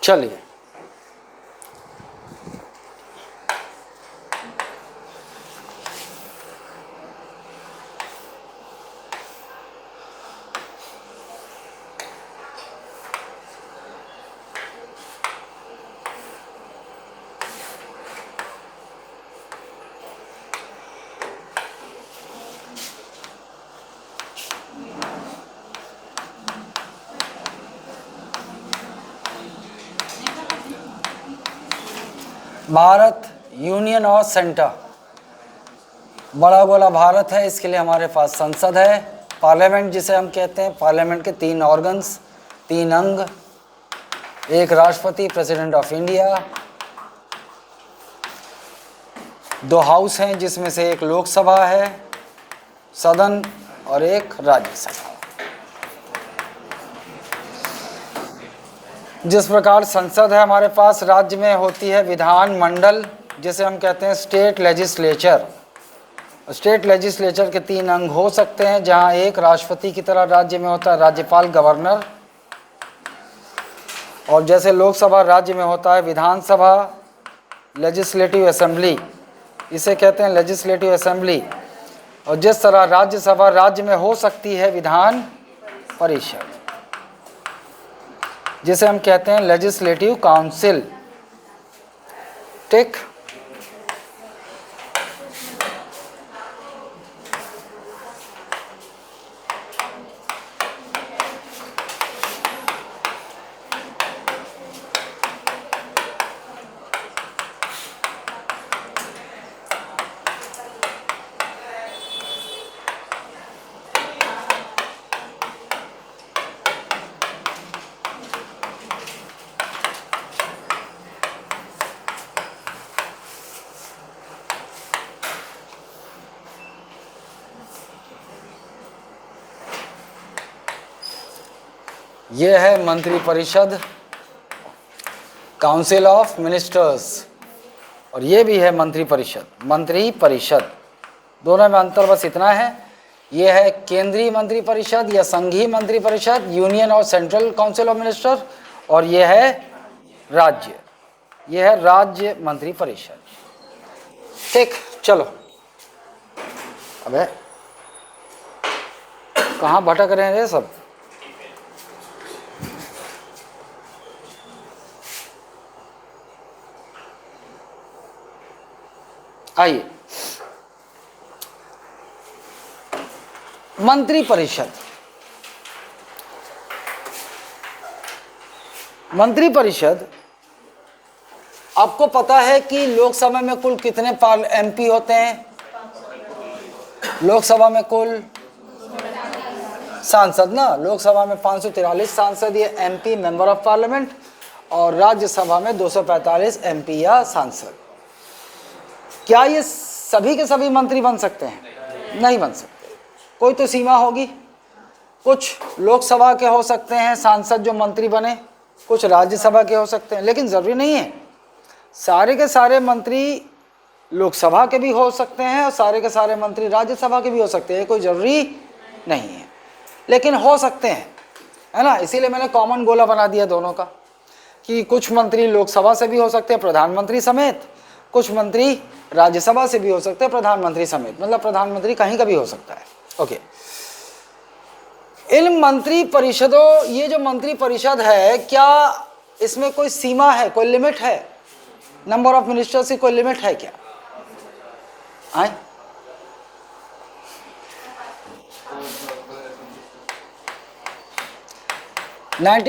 चलिए, भारत यूनियन और सेंटर, बड़ा गोला भारत है, इसके लिए हमारे पास संसद है, पार्लियामेंट जिसे हम कहते हैं। पार्लियामेंट के 3 ऑर्गन्स, 3 अंग, एक राष्ट्रपति प्रेसिडेंट ऑफ इंडिया, 2 हाउस हैं जिसमें से एक लोकसभा है सदन और एक राज्यसभा। जिस प्रकार संसद है हमारे पास, राज्य में होती है विधान मंडल जिसे हम कहते हैं स्टेट लेजिस्लेचर। स्टेट लेजिस्लेचर के 3 अंग हो सकते हैं, जहां एक राष्ट्रपति की तरह राज्य में होता है राज्यपाल, गवर्नर, और जैसे लोकसभा राज्य में होता है विधानसभा, लेजिस्लेटिव असेंबली, इसे कहते हैं लेजिस्लेटिव असेंबली। और जिस तरह राज्यसभा राज्य में हो सकती है विधान परिषद, जिसे हम कहते हैं लेजिस्लेटिव काउंसिल। ठीक, ये है मंत्रिपरिषद, काउंसिल ऑफ मिनिस्टर्स, और ये भी है मंत्रिपरिषद। मंत्रिपरिषद दोनों में अंतर बस इतना है, ये है केंद्रीय मंत्रिपरिषद या संघीय मंत्रिपरिषद, यूनियन और सेंट्रल काउंसिल ऑफ मिनिस्टर, और ये है राज्य, ये है राज्य मंत्रिपरिषद। ठीक, चलो, अबे कहाँ भटक रहे हैं सब। आइए, मंत्रिपरिषद। मंत्रिपरिषद, आपको पता है कि लोकसभा में कुल कितने एमपी होते हैं? लोकसभा में कुल सांसद ना, लोकसभा में 543 सांसद, ये एमपी मेंबर ऑफ पार्लियामेंट, और राज्यसभा में 245 एमपी या सांसद। क्या ये सभी के सभी मंत्री बन सकते हैं? नहीं बन सकते, कोई तो सीमा होगी। कुछ लोकसभा के हो सकते हैं सांसद जो मंत्री बने, कुछ राज्यसभा के हो सकते हैं, लेकिन ज़रूरी नहीं है सारे के सारे मंत्री लोकसभा के भी हो सकते हैं और सारे के सारे मंत्री राज्यसभा के भी हो सकते हैं, कोई ज़रूरी नहीं है, लेकिन हो सकते हैं, है ना। इसीलिए मैंने कॉमन गोला बना दिया दोनों का, कि कुछ मंत्री लोकसभा से भी हो सकते हैं प्रधानमंत्री समेत, कुछ मंत्री राज्यसभा से भी हो सकते हैं प्रधानमंत्री समेत, मतलब प्रधानमंत्री कहीं का भी हो सकता है। ओके, इन मंत्री परिषदों, ये जो मंत्री परिषद है, क्या इसमें कोई सीमा है, कोई लिमिट है? नंबर ऑफ मिनिस्टर्स की कोई लिमिट है क्या? आए?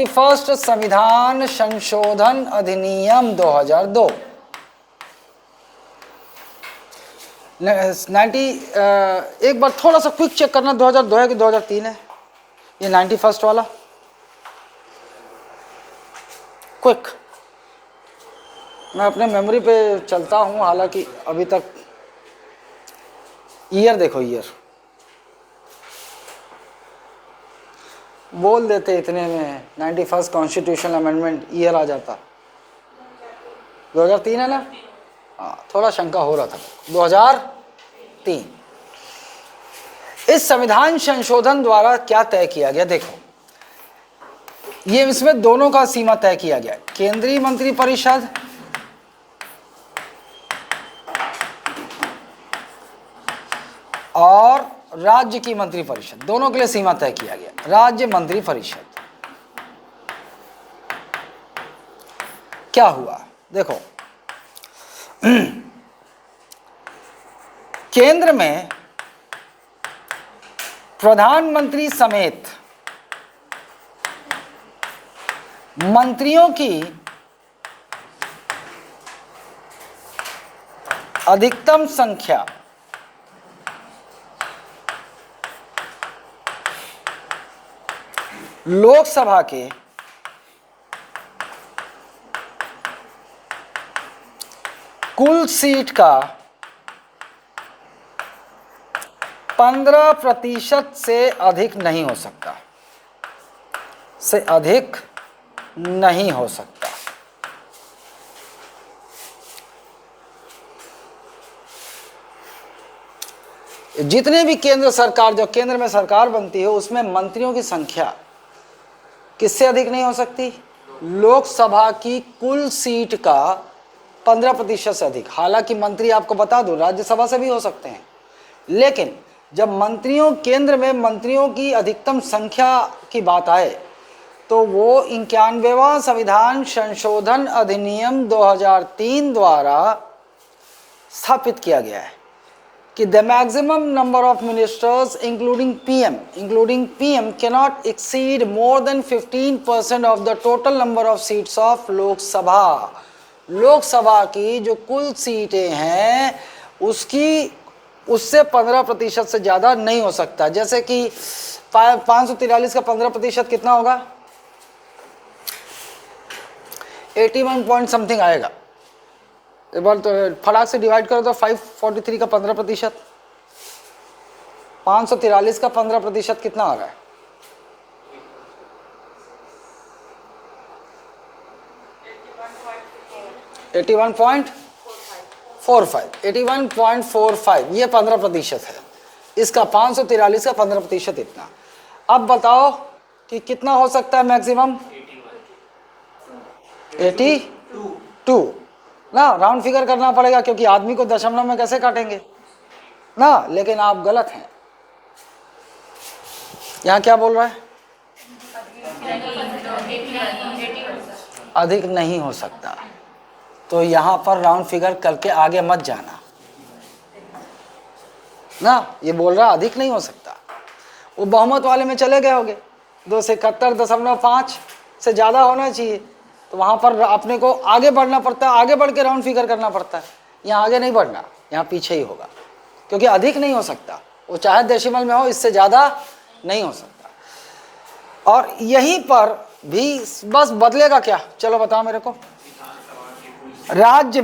फर्स्ट संविधान संशोधन अधिनियम 2002, 90 एक बार थोड़ा सा क्विक चेक करना, 2002 है कि 2003 है ये 91st वाला? क्विक, मैं अपने मेमोरी पे चलता हूँ, हालांकि अभी तक ईयर देखो, ईयर बोल देते इतने में, 91st कॉन्स्टिट्यूशनल अमेंडमेंट ईयर आ जाता। 2003 है ना? हाँ, थोड़ा शंका हो रहा था। 2003। इस संविधान संशोधन द्वारा क्या तय किया गया? देखो, ये इसमें दोनों का सीमा तय किया गया है, केंद्रीय मंत्रिपरिषद और राज्य की मंत्रिपरिषद, दोनों के लिए सीमा तय किया गया। राज्य मंत्रिपरिषद क्या हुआ देखो, केंद्र में प्रधानमंत्री समेत मंत्रियों की अधिकतम संख्या लोकसभा के कुल सीट का 15% से अधिक नहीं हो सकता, से अधिक नहीं हो सकता। जितने भी केंद्र सरकार, जो केंद्र में सरकार बनती है, उसमें मंत्रियों की संख्या किससे अधिक नहीं हो सकती? लोकसभा की कुल सीट का 15% से अधिक। हालांकि मंत्री, आपको बता दूं, राज्यसभा से भी हो सकते हैं, लेकिन जब मंत्रियों, केंद्र में मंत्रियों की अधिकतम संख्या की बात आए तो वो 91वां संविधान संशोधन अधिनियम 2003 द्वारा स्थापित किया गया है कि the maximum number of ministers including PM cannot exceed more than 15% of the total number of seats of Lok Sabha. Lok Sabha की जो कुल सीटें हैं उससे 15% से ज़्यादा नहीं हो सकता। जैसे कि 543 का 15% कितना होगा? 81 पॉइंट समथिंग आएगा। एक बार तो फटाक से डिवाइड करो तो 543 का 15%, 543 का 15% कितना आ रहा है? 81.45 ये 15% है। इसका 543 का 15% इतना। अब बताओ कि कितना हो सकता है मैक्सिमम? 82 ना, राउंड फिगर करना पड़ेगा क्योंकि आदमी को दशमलव में कैसे काटेंगे ना। लेकिन आप गलत हैं। यहाँ क्या बोल रहा है? अधिक नहीं हो सकता। तो यहाँ पर राउंड फिगर करके आगे मत जाना ना। ये बोल रहा अधिक नहीं हो सकता। वो बहुमत वाले में चले गए होंगे, 271.5 से ज़्यादा होना चाहिए। तो वहाँ पर अपने को आगे बढ़ना पड़ता है, आगे बढ़ के राउंड फिगर करना पड़ता है। यहाँ आगे नहीं बढ़ना, यहाँ पीछे ही होगा, क्योंकि अधिक नहीं हो सकता। वो चाहे डेसिमल में हो, इससे ज़्यादा नहीं हो सकता। और यहीं पर भी बस बदलेगा क्या? चलो बताओ मेरे को। राज्य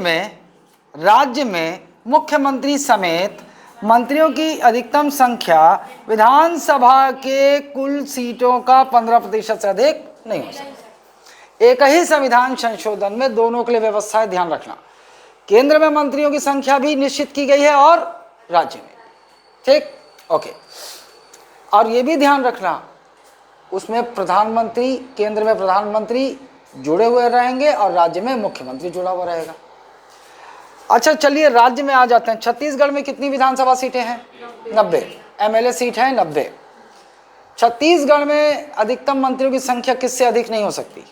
में मुख्यमंत्री समेत मंत्रियों की अधिकतम संख्या विधानसभा के कुल सीटों का 15% से अधिक नहीं हो सकता। एक ही संविधान संशोधन में दोनों के लिए व्यवस्थाएं ध्यान रखना। केंद्र में मंत्रियों की संख्या भी निश्चित की गई है और राज्य में, ठीक, ओके। और ये भी ध्यान रखना, उसमें प्रधानमंत्री, केंद्र में प्रधानमंत्री जुड़े हुए रहेंगे और राज्य में मुख्यमंत्री जुड़ा हुआ रहेगा। अच्छा चलिए राज्य में आ जाते हैं। छत्तीसगढ़ में कितनी विधानसभा सीटें हैं? 90। एमएलए सीट है 90। छत्तीसगढ़ में अधिकतम मंत्रियों की संख्या किससे अधिक नहीं हो सकती?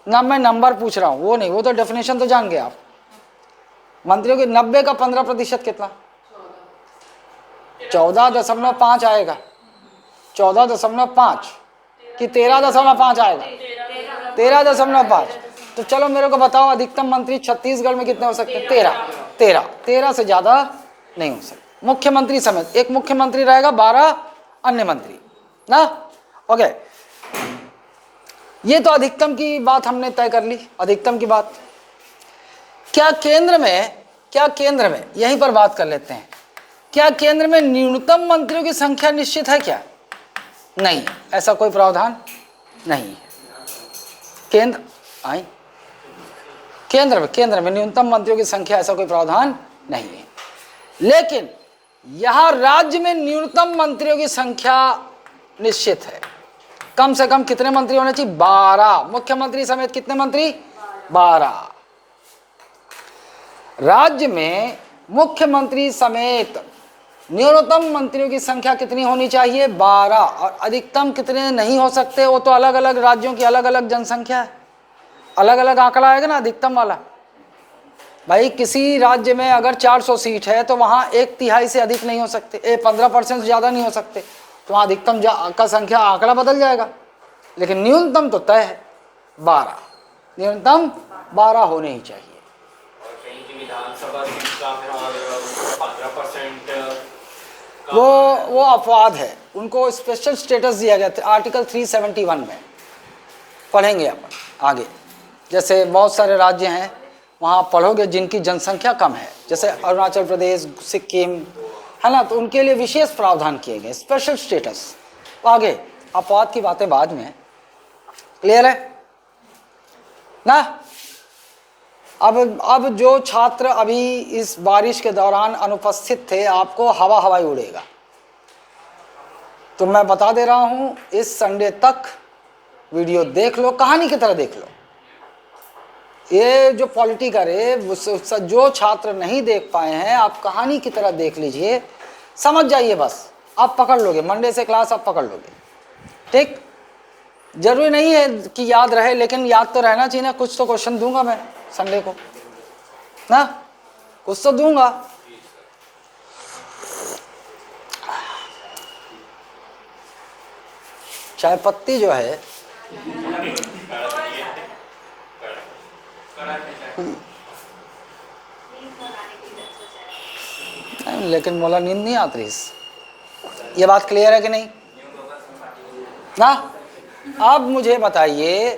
ना मैं नंबर पूछ रहा हूँ, वो नहीं, वो तो डेफिनेशन तो जान गए आप। मंत्रियों की 90 का 15% कितना? 14.5 आएगा। 14.5 कि 13.5 आएगा? 13.5। तो चलो मेरे को बताओ, अधिकतम मंत्री छत्तीसगढ़ में कितने हो सकते हैं? 13 से ज़्यादा नहीं हो सकते। मुख्यमंत्री समेत, एक मुख्यमंत्री रहेगा, 12 अन्य मंत्री ना, ओके। ये तो अधिकतम की बात हमने तय कर ली, अधिकतम की बात। क्या केंद्र में यहीं पर बात कर लेते हैं, क्या केंद्र में न्यूनतम मंत्रियों की संख्या निश्चित है क्या? नहीं, ऐसा कोई प्रावधान नहीं है। केंद्र में न्यूनतम मंत्रियों की संख्या, ऐसा कोई प्रावधान नहीं है। लेकिन यहां राज्य में न्यूनतम मंत्रियों की संख्या निश्चित है। कम से कम कितने मंत्री होने चाहिए? 12। मुख्यमंत्री समेत कितने मंत्री? 12। राज्य में मुख्यमंत्री समेत न्यूनतम मंत्रियों की संख्या कितनी होनी चाहिए? 12। और अधिकतम कितने नहीं हो सकते, वो तो अलग अलग राज्यों की अलग अलग जनसंख्या है, अलग अलग आंकड़ा आएगा ना अधिकतम वाला। भाई किसी राज्य में अगर 400 सीट है तो वहाँ 1/3 से अधिक नहीं हो सकते, 15% से ज़्यादा नहीं हो सकते, तो वहाँ अधिकतम का संख्या आंकड़ा बदल जाएगा। लेकिन न्यूनतम तो तय है 12, न्यूनतम 12 होने ही चाहिए। विधानसभा सीट का 15% वो अपवाद है, उनको स्पेशल स्टेटस दिया गया था आर्टिकल 371 में, पढ़ेंगे अपन आगे। जैसे बहुत सारे राज्य हैं वहाँ पढ़ोगे जिनकी जनसंख्या कम है, जैसे अरुणाचल प्रदेश, सिक्किम, है ना, तो उनके लिए विशेष प्रावधान किए गए, स्पेशल स्टेटस। आगे अपवाद की बातें बाद में। क्लियर है ना? अब जो छात्र अभी इस बारिश के दौरान अनुपस्थित थे, आपको हवाई उड़ेगा। तो मैं बता दे रहा हूँ, इस संडे तक वीडियो देख लो, कहानी की तरह देख लो। ये जो पॉलिटिकर है, जो छात्र नहीं देख पाए हैं, आप कहानी की तरह देख लीजिए, समझ जाइए, बस आप पकड़ लोगे। मंडे से क्लास आप पकड़ लोगे, ठीक? जरूरी नहीं है कि याद रहे, लेकिन याद तो रहना चाहिए ना। कुछ तो क्वेश्चन दूंगा मैं संडे को ना, कुछ तो दूंगा। चाय पत्ती जो है लेकिन मोला नींद नहीं आती इस, ये बात क्लियर है कि नहीं ना? अब मुझे बताइए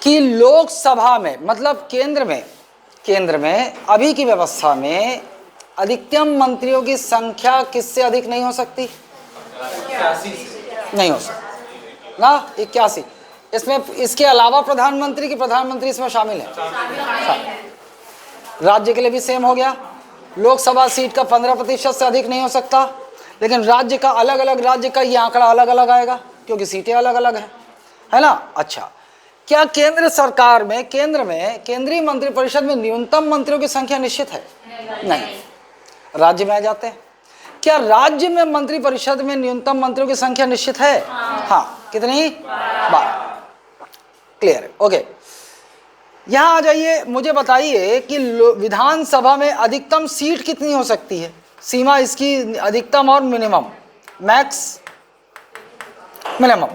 कि लोकसभा में, मतलब केंद्र में अभी की व्यवस्था में अधिकतम मंत्रियों की संख्या किससे अधिक नहीं हो सकती? नहीं हो सकती ना, 81। इसमें इसके अलावा प्रधानमंत्री इसमें शामिल है। राज्य के लिए भी सेम हो गया। लोकसभा सीट का 15% से अधिक नहीं हो सकता, लेकिन राज्य का अलग अलग राज्य का ये आंकड़ा अलग अलग आएगा, क्योंकि सीटें अलग अलग हैं, है ना? अच्छा, क्या केंद्र सरकार में, केंद्रीय मंत्रिपरिषद में न्यूनतम मंत्रियों की संख्या निश्चित है? नहीं, राज्य में आ जाते हैं। क्या राज्य में मंत्रिपरिषद में न्यूनतम मंत्रियों की संख्या निश्चित है? हाँ, कितनी? 12। क्लियर है? ओके, यहां आ जाइए, मुझे बताइए कि विधानसभा में अधिकतम सीट कितनी हो सकती है? सीमा इसकी अधिकतम और मिनिमम, मैक्स मिनिमम।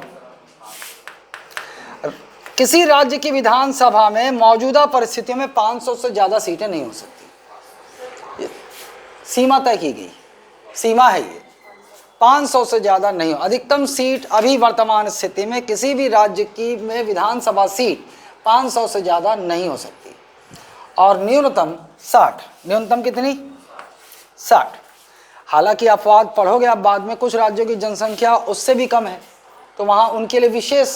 किसी राज्य की विधानसभा में मौजूदा परिस्थितियों में 500 से ज्यादा सीटें नहीं हो सकती, सीमा तय की गई, सीमा है ये, 500 से ज्यादा नहीं हो। अधिकतम सीट अभी वर्तमान स्थिति में किसी भी राज्य की में विधानसभा सीट 500 से ज्यादा नहीं हो सकती, और न्यूनतम 60। न्यूनतम कितनी? 60। हालांकि अपवाद पढ़ोगे आप बाद में, कुछ राज्यों की जनसंख्या उससे भी कम है, तो वहां उनके लिए विशेष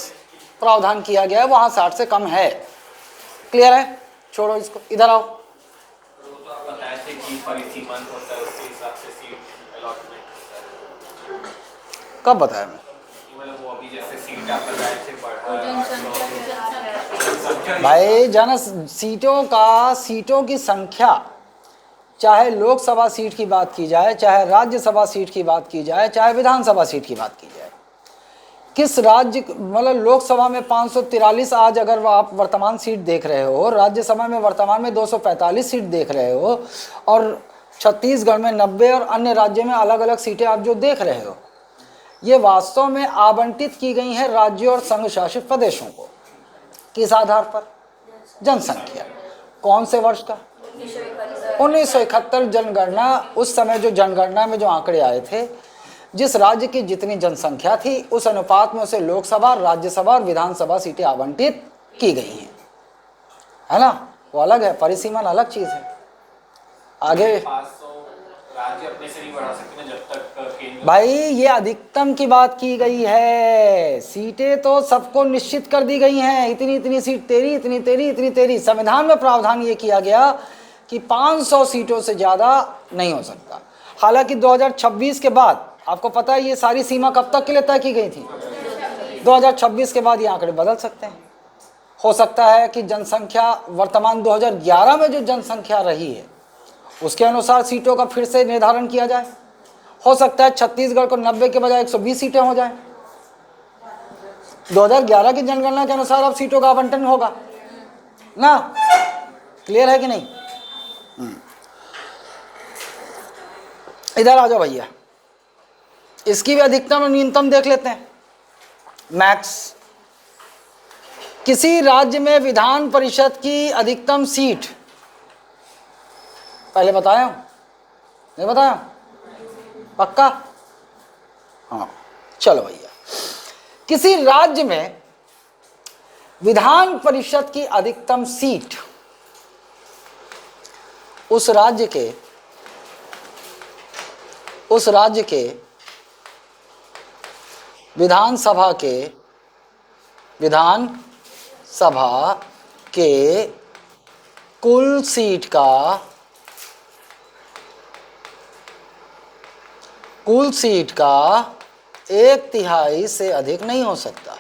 प्रावधान किया गया है, वहां 60 से कम है। क्लियर है? छोड़ो इसको, इधर आओ। कब बताया मैं? भाई सीटों की संख्या, चाहे लोकसभा सीट की बात की जाए, चाहे राज्यसभा सीट की बात की जाए, चाहे विधानसभा सीट की बात की जाए, किस राज्य, मतलब लोकसभा में 543 आज अगर आप वर्तमान सीट देख रहे हो, राज्यसभा में वर्तमान में 245 सीट देख रहे हो, और छत्तीसगढ़ में 90 और अन्य राज्यों में अलग अलग सीटें आप जो देख रहे हो, ये वास्तव में आवंटित की गई हैं राज्यों और संघ शासित प्रदेशों को। किस आधार पर? जनसंख्या। कौन से वर्ष का? 1971 जनगणना। उस समय जो जनगणना में जो आंकड़े आए थे, जिस राज्य की जितनी जनसंख्या थी उस अनुपात में उसे लोकसभा, राज्यसभा और विधानसभा सीटें आवंटित की गई हैं, है ना? वो अलग है, परिसीमन अलग चीज है। आगे राज्य अपने से नहीं बढ़ा सकते जब तक केंद्र। भाई ये अधिकतम की बात की गई है, सीटें तो सबको निश्चित कर दी गई हैं, इतनी इतनी सीट तेरी, इतनी तेरी, इतनी तेरी। संविधान में प्रावधान ये किया गया कि 500 सीटों से ज़्यादा नहीं हो सकता। हालांकि 2026 के बाद आपको पता है ये सारी सीमा कब तक के लिए तय की गई थी? 2026 के बाद ये आंकड़े बदल सकते हैं। हो सकता है कि जनसंख्या वर्तमान 2011 में जो जनसंख्या रही है उसके अनुसार सीटों का फिर से निर्धारण किया जाए। हो सकता है छत्तीसगढ़ को 90 के बजाय 120 सीटें हो जाएं। 2011 की जनगणना के अनुसार अब सीटों का आवंटन होगा ना। क्लियर है कि नहीं? इधर आ जाओ भैया, इसकी भी अधिकतम और न्यूनतम देख लेते हैं। मैक्स, किसी राज्य में विधान परिषद की अधिकतम सीट, पहले बताया हूं नहीं बताया? पक्का? हाँ चलो भैया, किसी राज्य में विधान परिषद की अधिकतम सीट उस राज्य के विधानसभा के कुल सीट का 1/3 से अधिक नहीं हो सकता,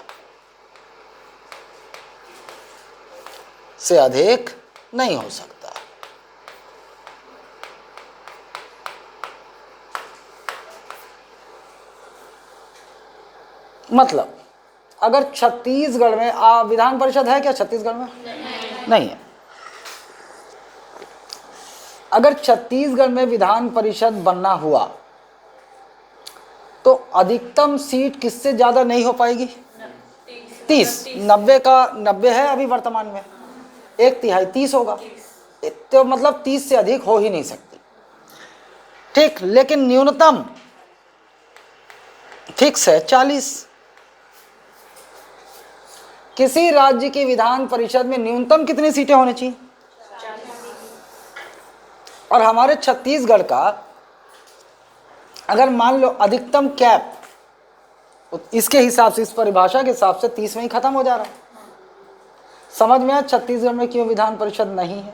मतलब अगर छत्तीसगढ़ में विधान परिषद है क्या? छत्तीसगढ़ में नहीं है। अगर छत्तीसगढ़ में विधान परिषद बनना हुआ तो अधिकतम सीट किससे ज्यादा नहीं हो पाएगी? 30। 90 है अभी वर्तमान में, 1/3 30 होगा, तो मतलब 30 से अधिक हो ही नहीं सकती। ठीक, लेकिन न्यूनतम फिक्स है 40। किसी राज्य की विधान परिषद में न्यूनतम कितनी सीटें होनी चाहिए? 40। और हमारे छत्तीसगढ़ का अगर मान लो अधिकतम कैप, इसके हिसाब से, इस परिभाषा के हिसाब से 30 में ही खत्म हो जा रहा है। समझ में आया छत्तीसगढ़ में क्यों विधान परिषद नहीं है?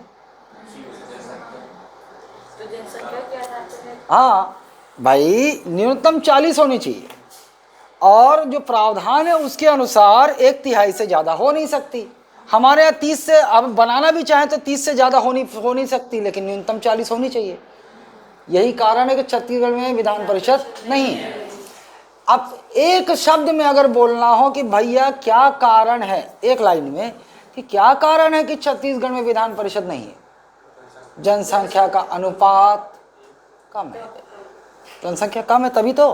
हाँ भाई, न्यूनतम 40 होनी चाहिए और जो प्रावधान है उसके अनुसार 1/3 से ज़्यादा हो नहीं सकती। हमारे यहाँ 30 से, अब बनाना भी चाहें तो 30 से ज़्यादा हो नहीं सकती, लेकिन न्यूनतम 40 होनी चाहिए। यही कारण है कि छत्तीसगढ़ में विधान परिषद नहीं है। अब एक शब्द में अगर बोलना हो कि भैया क्या कारण है, एक लाइन में, कि क्या कारण है कि छत्तीसगढ़ में विधान परिषद नहीं है? जनसंख्या का अनुपात कम है। जनसंख्या कम है तभी तो।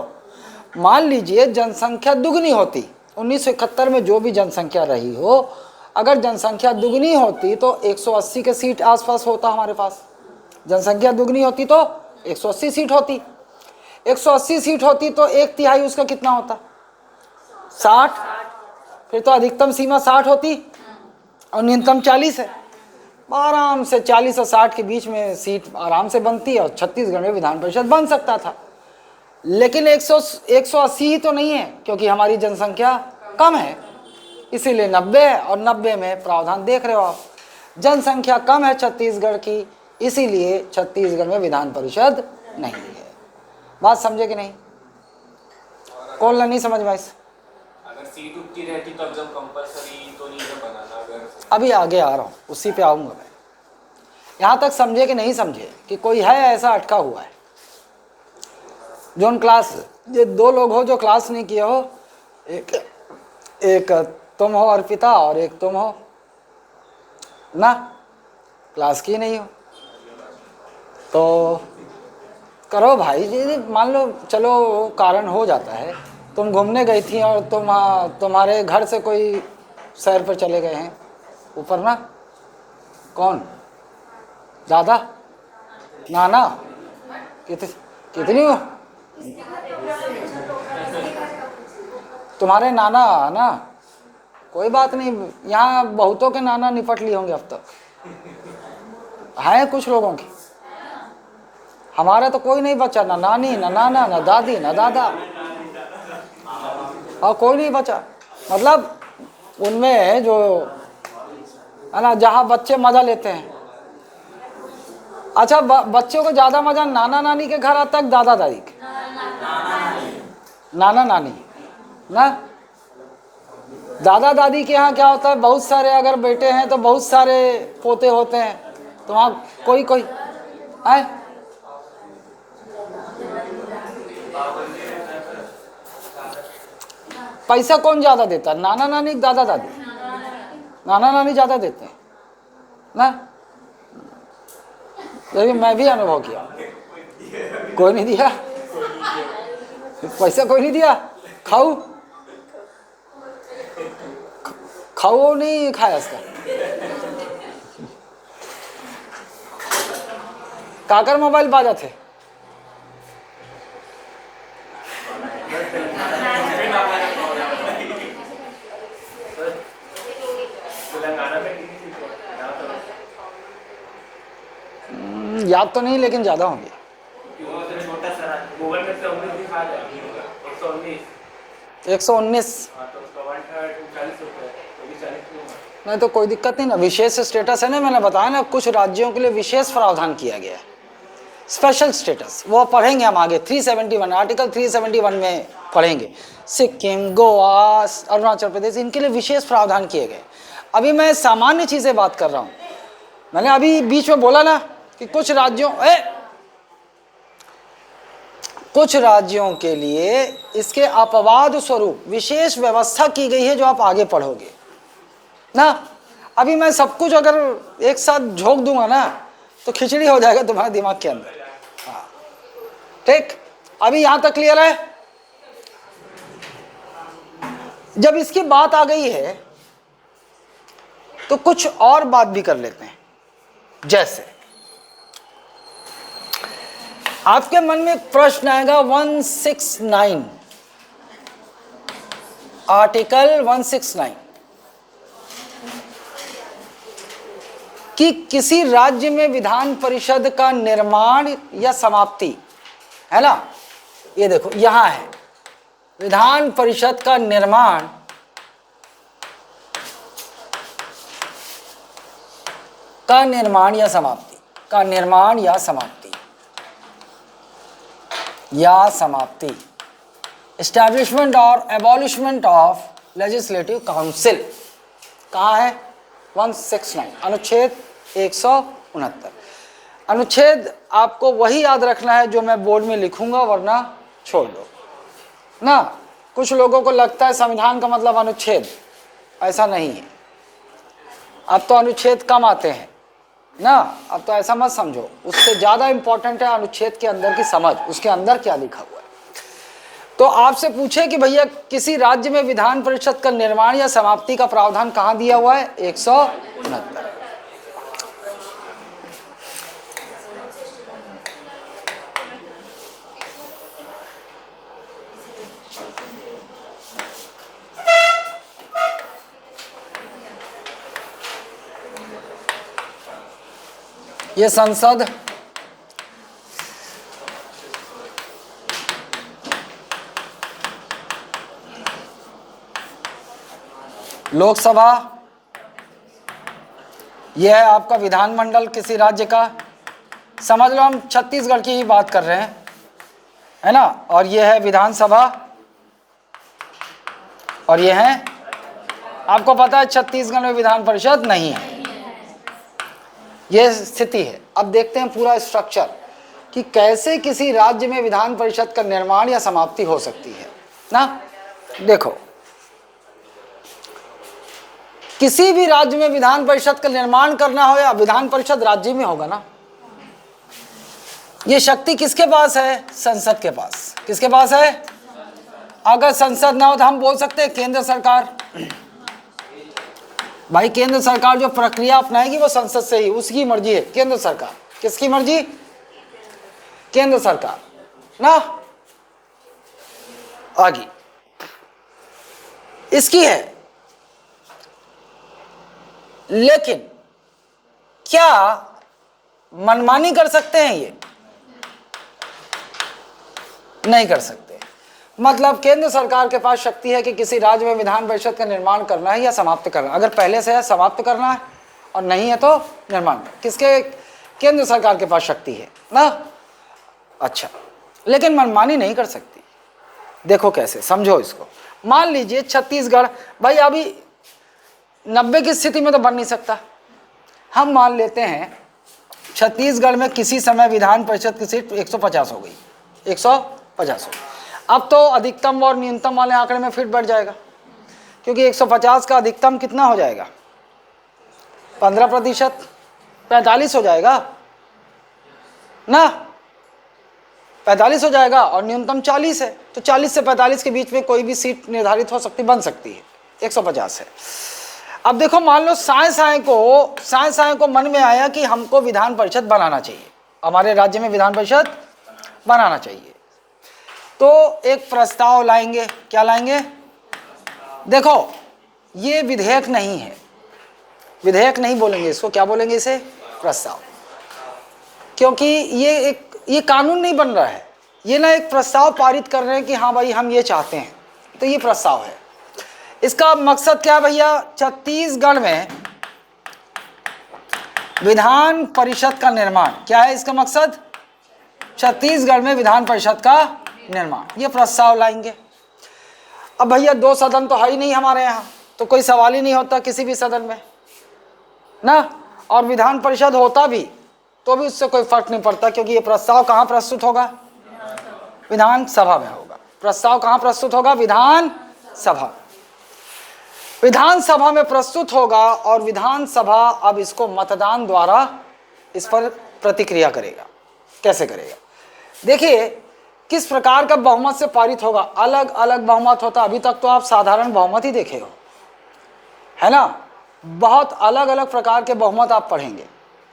मान लीजिए जनसंख्या दुगनी होती, 1971 में जो भी जनसंख्या रही हो, अगर जनसंख्या दुगनी होती तो 180 के सीट आसपास होता हमारे पास। जनसंख्या दुगनी होती तो 180 सीट होती। 180 सीट होती तो 1/3 उसका कितना होता? 60। फिर तो अधिकतम सीमा 60 होती और न्यूनतम 40 है। आराम से 40 और 60 के बीच में सीट आराम से बनती है और छत्तीसगढ़ में विधान परिषद बन सकता था। लेकिन 180 ही तो नहीं है, क्योंकि हमारी जनसंख्या कम है, इसीलिए 90 है। और 90 में प्रावधान देख रहे हो आप, जनसंख्या कम है छत्तीसगढ़ की, इसीलिए छत्तीसगढ़ में विधान परिषद नहीं है। बात समझे कि नहीं? कौन नहीं समझ में? अगर सीट उतनी रहती तब जब कंपलसरी तो नहीं था बनाना। अगर अभी आगे आ रहा हूँ, उसी पे आऊँगा मैं। यहाँ तक समझे कि नहीं समझे कि कोई है ऐसा अटका हुआ है जोन क्लास? ये 2 लोग हो जो क्लास नहीं किए हो, एक तुम हो अर्पिता और एक तुम हो ना, क्लास की नहीं हो तो करो भाई जी। मान लो चलो कारण हो जाता है, तुम घूमने गई थी और तुम्हारे घर से कोई सैर पर चले गए हैं ऊपर ना, कौन? दादा, नाना, कितनी हो? तुम्हारे नाना ना, कोई बात नहीं, यहाँ बहुतों के नाना निपट लिए होंगे अब तक, हैं कुछ लोगों की। हमारा तो कोई नहीं बचा, ना नानी, ना नाना, ना दादी, ना दादा, और कोई नहीं बचा। मतलब उनमें जो है ना, जहाँ बच्चे मज़ा लेते हैं। अच्छा, बच्चों को ज़्यादा मज़ा नाना नानी के घर आता है दादा दादी के? नाना नानी ना, दादा दादी के यहाँ क्या होता है, बहुत सारे अगर बेटे हैं तो बहुत सारे पोते होते हैं, तो वहाँ कोई कोई है। पैसा कौन ज्यादा देता है, नाना नानी दादा दादी? नाना नानी ज्यादा देते हैं ना, ये मैं भी अनुभव किया। कोई नहीं दिया पैसा, कोई नहीं दिया। खाऊ खाऊ नहीं खाया इसका। काकर मोबाइल बाजा थे, याद तो नहीं लेकिन ज्यादा होंगे। 119 नहीं तो कोई दिक्कत नहीं ना, विशेष स्टेटस है ना, मैंने बताया ना कुछ राज्यों के लिए विशेष प्रावधान किया गया है, स्पेशल स्टेटस, वो पढ़ेंगे हम आगे। 371 आर्टिकल 371 में पढ़ेंगे। सिक्किम, गोवा, अरुणाचल प्रदेश, इनके लिए विशेष प्रावधान किए गए। अभी मैं सामान्य चीजें बात कर रहा हूँ। मैंने अभी बीच में बोला ना कि कुछ राज्यों के लिए इसके अपवाद स्वरूप विशेष व्यवस्था की गई है, जो आप आगे पढ़ोगे ना। अभी मैं सब कुछ अगर एक साथ झोंक दूंगा ना तो खिचड़ी हो जाएगा तुम्हारे दिमाग के अंदर। हाँ ठीक, अभी यहां तक क्लियर है। जब इसकी बात आ गई है तो कुछ और बात भी कर लेते हैं। जैसे आपके मन में एक प्रश्न आएगा 169, आर्टिकल 169 कि किसी राज्य में विधान परिषद का निर्माण या समाप्ति, है ना। ये देखो यहां है, विधान परिषद का निर्माण या समाप्ति, का निर्माण या समाप्ति, एस्टैब्लिशमेंट और एबॉलिशमेंट ऑफ लेजिस्लेटिव काउंसिल। कहाँ है? 169 अनुच्छेद 169। अनुच्छेद आपको वही याद रखना है जो मैं बोर्ड में लिखूंगा, वरना छोड़ दो ना। कुछ लोगों को लगता है संविधान का मतलब अनुच्छेद, ऐसा नहीं है। अब तो अनुच्छेद कम आते हैं ना, अब तो ऐसा मत समझो। उससे ज़्यादा इंपॉर्टेंट है अनुच्छेद के अंदर की समझ, उसके अंदर क्या लिखा हुआ है। तो आपसे पूछे कि भैया किसी राज्य में विधान परिषद का निर्माण या समाप्ति का प्रावधान कहाँ दिया हुआ है? 169। ये संसद लोकसभा, यह है आपका विधानमंडल किसी राज्य का। समझ लो हम छत्तीसगढ़ की ही बात कर रहे हैं, है ना। और यह है विधानसभा, और यह है, आपको पता है छत्तीसगढ़ में विधान परिषद नहीं है। यह स्थिति है। अब देखते हैं पूरा स्ट्रक्चर कि कैसे किसी राज्य में विधान परिषद का निर्माण या समाप्ति हो सकती है ना। देखो, किसी भी राज्य में विधान परिषद का निर्माण करना हो, या विधान परिषद राज्य में होगा ना, ये शक्ति किसके पास है? संसद के पास। किसके पास है? अगर संसद ना हो तो हम बोल सकते हैं केंद्र सरकार। भाई केंद्र सरकार जो प्रक्रिया अपनाएगी वो संसद से ही, उसकी मर्जी है। केंद्र सरकार, किसकी मर्जी? केंद्र सरकार ना। आगे इसकी है। लेकिन क्या मनमानी कर सकते हैं? ये नहीं कर सकते। मतलब केंद्र सरकार के पास शक्ति है कि किसी राज्य में विधान परिषद का निर्माण करना है या समाप्त करना। अगर पहले से है समाप्त करना है, और नहीं है तो निर्माण। किसके? केंद्र सरकार के पास शक्ति है ना। अच्छा, लेकिन मनमानी नहीं कर सकती। देखो कैसे, समझो इसको। मान लीजिए छत्तीसगढ़, भाई अभी 90 की स्थिति में तो बन नहीं सकता, हम मान लेते हैं छत्तीसगढ़ में किसी समय विधान परिषद की सीट 150 हो गई, 150 हो गई। अब तो अधिकतम और न्यूनतम वाले आंकड़े में फिट बढ़ जाएगा, क्योंकि 150 का अधिकतम कितना हो जाएगा, 15%, 45 हो जाएगा ना, 45 हो जाएगा, और न्यूनतम 40 है, तो 40 से 45 के बीच में कोई भी सीट निर्धारित हो सकती, बन सकती है, 150 है। अब देखो, मान लो साए साए को मन में आया कि हमको विधान परिषद बनाना चाहिए, हमारे राज्य में विधान परिषद बनाना चाहिए, तो एक प्रस्ताव लाएंगे। क्या लाएंगे? देखो, ये विधेयक नहीं है, विधेयक नहीं बोलेंगे इसको, क्या बोलेंगे इसे? प्रस्ताव, क्योंकि ये कानून नहीं बन रहा है, ये ना एक प्रस्ताव पारित कर रहे हैं कि हाँ भाई हम ये चाहते हैं, तो ये प्रस्ताव है। इसका मकसद क्या है भैया? छत्तीसगढ़ में विधान परिषद का निर्माण। क्या है इसका मकसद? छत्तीसगढ़ में विधान परिषद का निर्माण, ये प्रस्ताव लाएंगे। अब भैया 2 सदन तो है ही नहीं हमारे यहाँ, तो कोई सवाल ही नहीं होता किसी भी सदन में ना, और विधान परिषद होता भी तो भी उससे कोई फर्क नहीं पड़ता, क्योंकि ये प्रस्ताव कहाँ प्रस्तुत होगा? विधानसभा में होगा। प्रस्ताव कहाँ प्रस्तुत होगा? विधानसभा, विधानसभा में प्रस्तुत होगा, और विधानसभा अब इसको मतदान द्वारा इस पर प्रतिक्रिया करेगा। कैसे करेगा? देखिए किस प्रकार का बहुमत से पारित होगा। अलग अलग बहुमत होता, अभी तक तो आप साधारण बहुमत ही देखे हो, है ना। बहुत अलग अलग प्रकार के बहुमत आप पढ़ेंगे,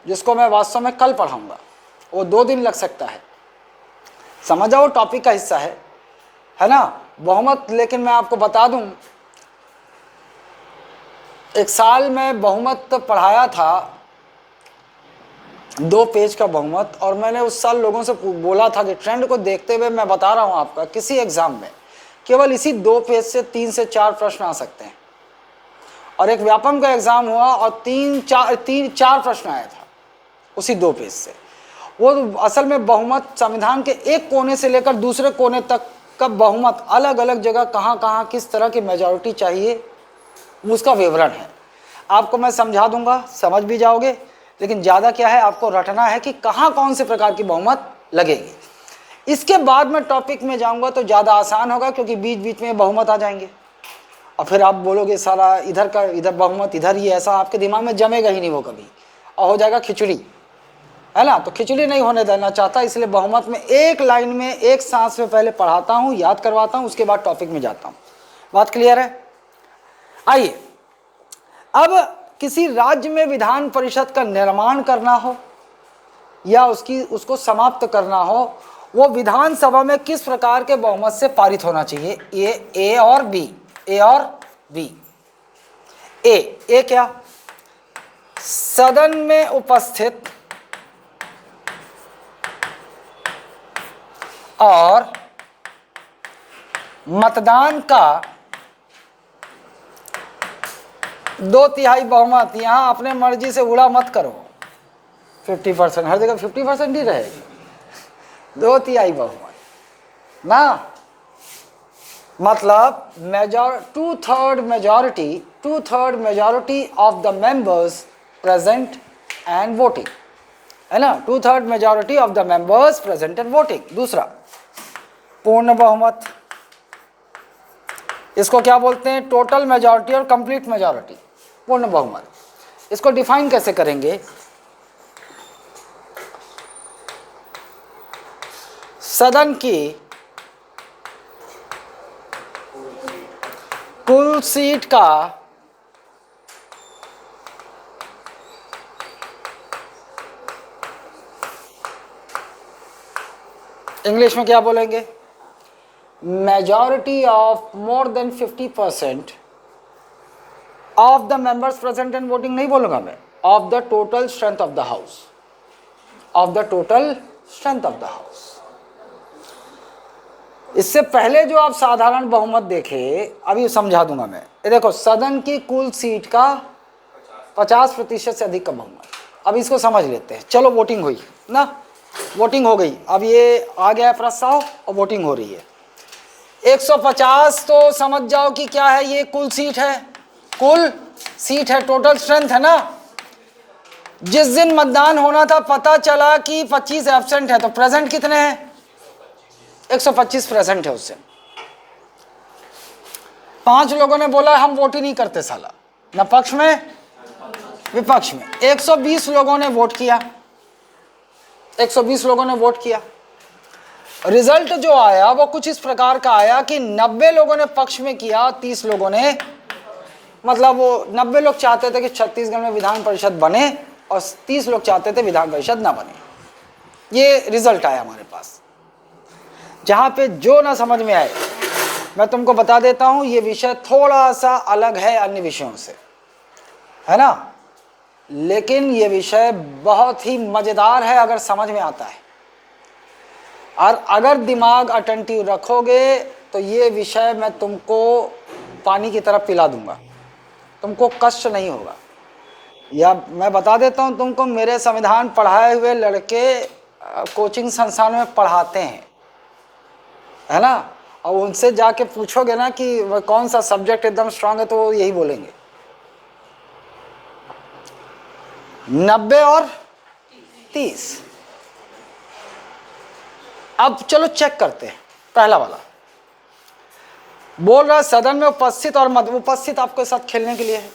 जिसको मैं वास्तव में कल पढ़ाऊंगा, वो 2 दिन लग सकता है, समझ जाओ, टॉपिक का हिस्सा है ना बहुमत। लेकिन मैं आपको बता दूं, एक साल में बहुमत पढ़ाया था, 2 पेज का बहुमत, और मैंने उस साल लोगों से बोला था कि ट्रेंड को देखते हुए मैं बता रहा हूं आपका, किसी एग्जाम में केवल इसी 2 पेज से 3 से 4 प्रश्न आ सकते हैं। और एक व्यापम का एग्जाम हुआ और 3-4 प्रश्न आया था उसी 2 पेज से। वो असल में बहुमत संविधान के एक कोने से लेकर दूसरे कोने तक का बहुमत, अलग अलग जगह कहाँ कहाँ किस तरह की मेजॉरिटी चाहिए, उसका विवरण है। आपको मैं समझा दूंगा, समझ भी जाओगे, लेकिन ज़्यादा क्या है, आपको रटना है कि कहाँ कौन से प्रकार की बहुमत लगेगी। इसके बाद मैं टॉपिक में जाऊंगा तो ज़्यादा आसान होगा, क्योंकि बीच बीच में बहुमत आ जाएंगे, और फिर आप बोलोगे सारा इधर का इधर बहुमत, इधर ही, ऐसा आपके दिमाग में जमेगा ही नहीं वो कभी, और हो जाएगा खिचड़ी, है ना। तो खिचड़ी नहीं होने देना चाहता, इसलिए बहुमत में एक लाइन में एक सांस में पहले पढ़ाता हूँ, याद करवाता हूँ, उसके बाद टॉपिक में जाता हूँ। बात क्लियर है? आइए, अब किसी राज्य में विधान परिषद का निर्माण करना हो या उसको समाप्त करना हो, वो विधानसभा में किस प्रकार के बहुमत से पारित होना चाहिए? ये ए और बी, ए और बी। ए क्या? सदन में उपस्थित और मतदान का 2/3 बहुमत। यहां अपने मर्जी से उड़ा मत करो, 50%, हर जगह 50% ही रहेगी, 2/3 बहुमत ना, मतलब 2/3 majority of the members present and voting, है ना, 2/3 majority of the members present and voting. दूसरा, पूर्ण बहुमत, इसको क्या बोलते हैं? टोटल मेजॉरिटी और कंप्लीट मेजॉरिटी, पूर्ण बहुमत। इसको डिफाइन कैसे करेंगे? सदन की कुल सीट का इंग्लिश में क्या बोलेंगे? Majority of more than 50% of the members present and voting नहीं बोलूंगा मैं, of the total strength of the house, of the total strength of the house. इससे पहले जो आप साधारण बहुमत देखे, अभी समझा दूंगा मैं। ये देखो, सदन की कुल सीट का 50% से अधिक का बहुमत। अब इसको समझ लेते हैं। चलो, वोटिंग हुई ना, वोटिंग हो गई, अब ये आ गया प्रस्ताव और वोटिंग हो रही है। 150 तो समझ जाओ कि क्या है, ये कुल सीट है, कुल सीट है, टोटल स्ट्रेंथ है ना। जिस दिन मतदान होना था पता चला कि 25 एब्सेंट है, तो प्रेजेंट कितने हैं? 125 प्रेजेंट है। उससे 5 लोगों ने बोला हम वोट ही नहीं करते साला, न पक्ष में विपक्ष में। 120 लोगों ने वोट किया, 120 लोगों ने वोट किया। रिजल्ट जो आया वो कुछ इस प्रकार का आया कि 90 लोगों ने पक्ष में किया, 30 लोगों ने, मतलब वो 90 लोग चाहते थे कि छत्तीसगढ़ में विधान परिषद बने और 30 लोग चाहते थे विधान परिषद ना बने। ये रिजल्ट आया हमारे पास। जहाँ पे जो ना समझ में आए मैं तुमको बता देता हूँ, ये विषय थोड़ा सा अलग है अन्य विषयों से, है ना, लेकिन ये विषय बहुत ही मज़ेदार है अगर समझ में आता है, और अगर दिमाग अटेंटिव रखोगे तो ये विषय मैं तुमको पानी की तरह पिला दूंगा, तुमको कष्ट नहीं होगा। या मैं बता देता हूँ तुमको, मेरे संविधान पढ़ाए हुए लड़के कोचिंग संस्थान में पढ़ाते हैं, है ना, और उनसे जाके पूछोगे ना कि वह कौन सा सब्जेक्ट एकदम स्ट्रांग है, तो वो यही बोलेंगे 90 और 30। अब चलो चेक करते हैं। पहला वाला बोल रहा है सदन में उपस्थित और मत उपस्थित आपके साथ खेलने के लिए है।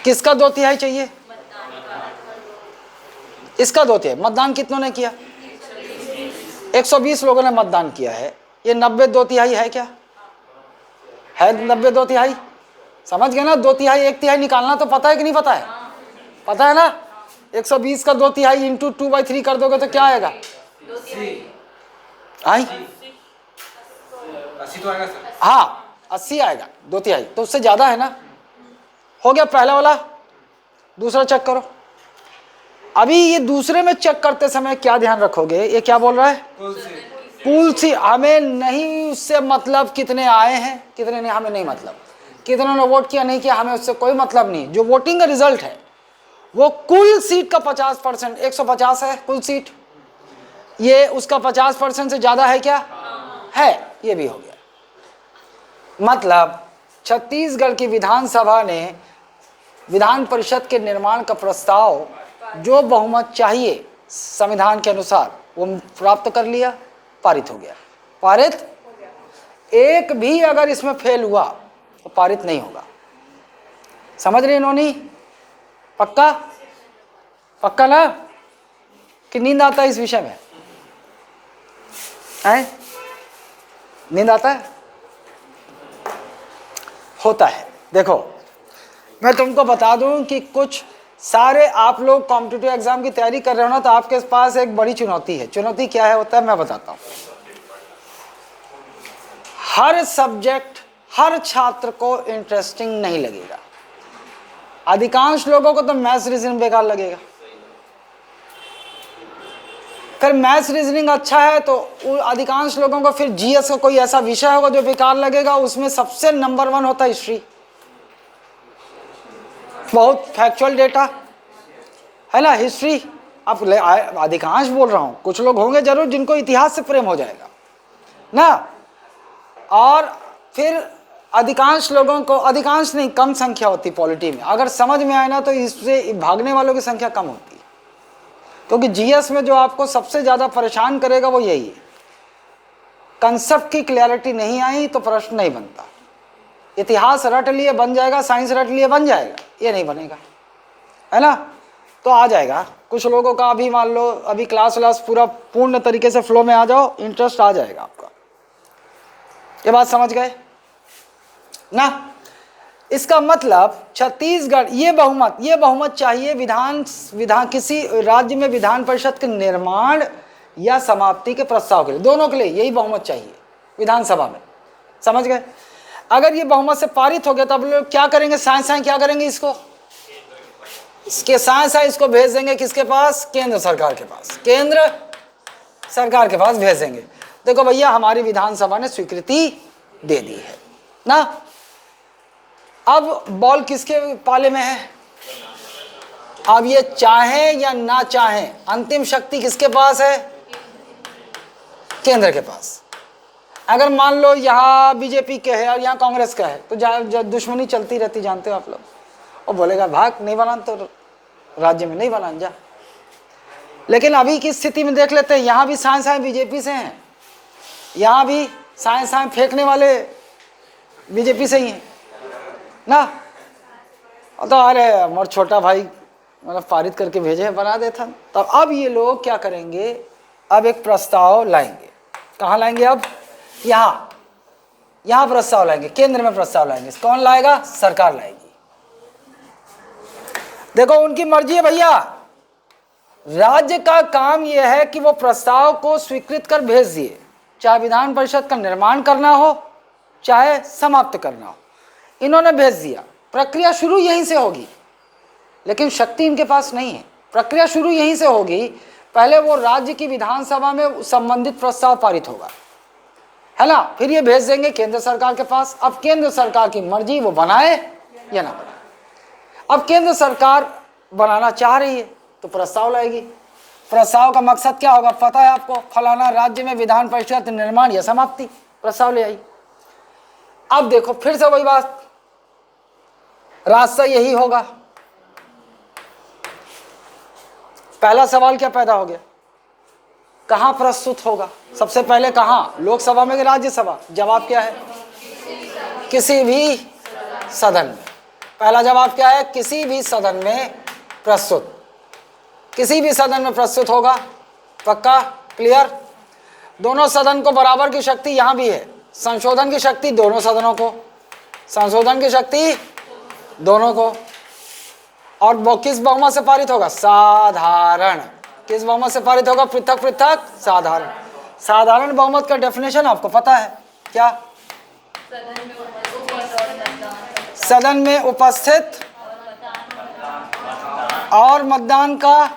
किसका 2/3 चाहिए? इसका 2/3। मतदान कितनों ने किया? 120 लोगों ने मतदान किया है। ये 90 2/3 है क्या? है 90 2/3? समझ गए ना? 2/3 1/3 निकालना तो पता है कि नहीं पता है? पता है ना? 120 का 2/3 इंटू 2/3 कर दोगे तो क्या आएगा? 80 तो आएगा सर। हाँ 80 आएगा। 2/3 तो उससे ज्यादा है ना। हो गया पहला वाला। दूसरा चेक करो। अभी ये दूसरे में चेक करते समय क्या ध्यान रखोगे? ये क्या बोल रहा है? पुल सी। हमें नहीं उससे मतलब कितने आए हैं कितने नहीं, हमें नहीं मतलब कितनों ने वोट किया नहीं किया, हमें उससे कोई मतलब नहीं। जो वोटिंग का रिजल्ट है वो कुल सीट का 50%, 150 है कुल सीट, ये उसका 50% से ज्यादा है क्या? है। ये भी हो गया। मतलब छत्तीसगढ़ की विधानसभा ने विधान परिषद के निर्माण का प्रस्ताव जो बहुमत चाहिए संविधान के अनुसार वो प्राप्त कर लिया, पारित हो गया। पारित एक भी अगर इसमें फेल हुआ तो पारित नहीं होगा। समझ रहे इन्होंने? पक्का? पक्का ना? कि नींद आता है इस विषय में? है? नींद आता है? होता है। देखो मैं तुमको बता दूं कि कुछ सारे आप लोग कॉम्पिटिटिव एग्जाम की तैयारी कर रहे हो ना, तो आपके पास एक बड़ी चुनौती है। चुनौती क्या है होता है मैं बताता हूं। हर सब्जेक्ट हर छात्र को इंटरेस्टिंग नहीं लगेगा। अधिकांश लोगों को तो मैथ्स रीजनिंग बेकार लगेगा। फिर मैथ्स रीजनिंग अच्छा है तो अधिकांश लोगों को फिर जीएस का कोई ऐसा विषय होगा जो बेकार लगेगा। उसमें सबसे नंबर 1 होता है हिस्ट्री। बहुत फैक्चुअल डेटा है ना हिस्ट्री। अब अधिकांश बोल रहा हूं, कुछ लोग होंगे जरूर जिनको इतिहास से प्रेम हो जाएगा ना। और फिर अधिकांश लोगों को, अधिकांश नहीं कम संख्या होती पॉलिटी में, अगर समझ में आए ना तो इससे भागने वालों की संख्या कम होती है। क्योंकि जीएस में जो आपको सबसे ज्यादा परेशान करेगा वो यही है, कंसेप्ट की क्लैरिटी नहीं आई तो प्रश्न नहीं बनता। इतिहास रट लिए बन जाएगा, साइंस रट लिए बन जाएगा, ये नहीं बनेगा, है ना। तो आ जाएगा कुछ लोगों का। अभी मान लो अभी क्लास पूरा पूर्ण तरीके से फ्लो में आ जाओ, इंटरेस्ट आ जाएगा आपका। ये बात समझ गए ना? इसका मतलब छत्तीसगढ़ ये बहुमत चाहिए विधान किसी राज्य में विधान परिषद के निर्माण या समाप्ति के प्रस्ताव के लिए, दोनों के लिए यही बहुमत चाहिए विधानसभा में। समझ गए? अगर ये बहुमत से पारित हो गया तो अब लोग क्या करेंगे? साइंस क्या करेंगे? इसके साइंस इसको भेज देंगे किसके पास? केंद्र सरकार के पास। केंद्र सरकार के पास भेजेंगे। देखो भैया हमारी विधानसभा ने स्वीकृति दे दी है ना। अब बॉल किसके पाले में है? अब ये चाहें या ना चाहें, अंतिम शक्ति किसके पास है? केंद्र के पास। अगर मान लो यहाँ बीजेपी के है और यहाँ कांग्रेस का है तो दुश्मनी चलती रहती, जानते हो आप लोग। और बोलेगा भाग, नहीं बना तो राज्य में नहीं बना जा। लेकिन अभी की स्थिति में देख लेते हैं, यहाँ भी साए बीजेपी से हैं, यहाँ भी साए फेंकने वाले बीजेपी से ही हैं ना। तो अरे हमारा छोटा भाई मतलब पारित करके भेजे, बना देता। तो अब ये लोग क्या करेंगे, अब एक प्रस्ताव लाएंगे। कहाँ लाएंगे? अब यहाँ प्रस्ताव लाएंगे, केंद्र में प्रस्ताव लाएंगे। कौन लाएगा? सरकार लाएगी। देखो उनकी मर्जी है भैया, राज्य का काम यह है कि वो प्रस्ताव को स्वीकृत कर भेज दिए, चाहे विधान परिषद का निर्माण करना हो चाहे समाप्त करना हो। इन्होंने भेज दिया, प्रक्रिया शुरू यहीं से होगी। लेकिन शक्ति इनके पास नहीं है, प्रक्रिया शुरू यहीं से होगी। पहले वो राज्य की विधानसभा में संबंधित प्रस्ताव पारित होगा, है ना, फिर ये भेज देंगे केंद्र सरकार के पास। अब केंद्र सरकार की मर्जी, वो बनाए या ना बनाए। अब केंद्र सरकार बनाना चाह रही है तो प्रस्ताव लाएगी। प्रस्ताव का मकसद क्या होगा पता है आपको? फलाना राज्य में विधान परिषद निर्माण या समाप्ति, प्रस्ताव ले आई। अब देखो फिर से वही बात, रास्ता यही होगा। पहला सवाल क्या पैदा हो गया, कहां प्रस्तुत होगा? सबसे पहले कहां? लोकसभा में कि राज्यसभा? जवाब क्या है? किसी भी सदन में। पहला जवाब क्या है? किसी भी सदन में प्रस्तुत, किसी भी सदन में प्रस्तुत होगा। पक्का? क्लियर? दोनों सदन को बराबर की शक्ति यहां भी है, संशोधन की शक्ति दोनों सदनों को, संशोधन की शक्ति दोनों को। और वो किस बहुमत से पारित होगा? साधारण। किस बहुमत से पारित होगा? पृथक पृथक साधारण। साधारण बहुमत का डेफिनेशन आपको पता है क्या? सदन में उपस्थित और मतदान का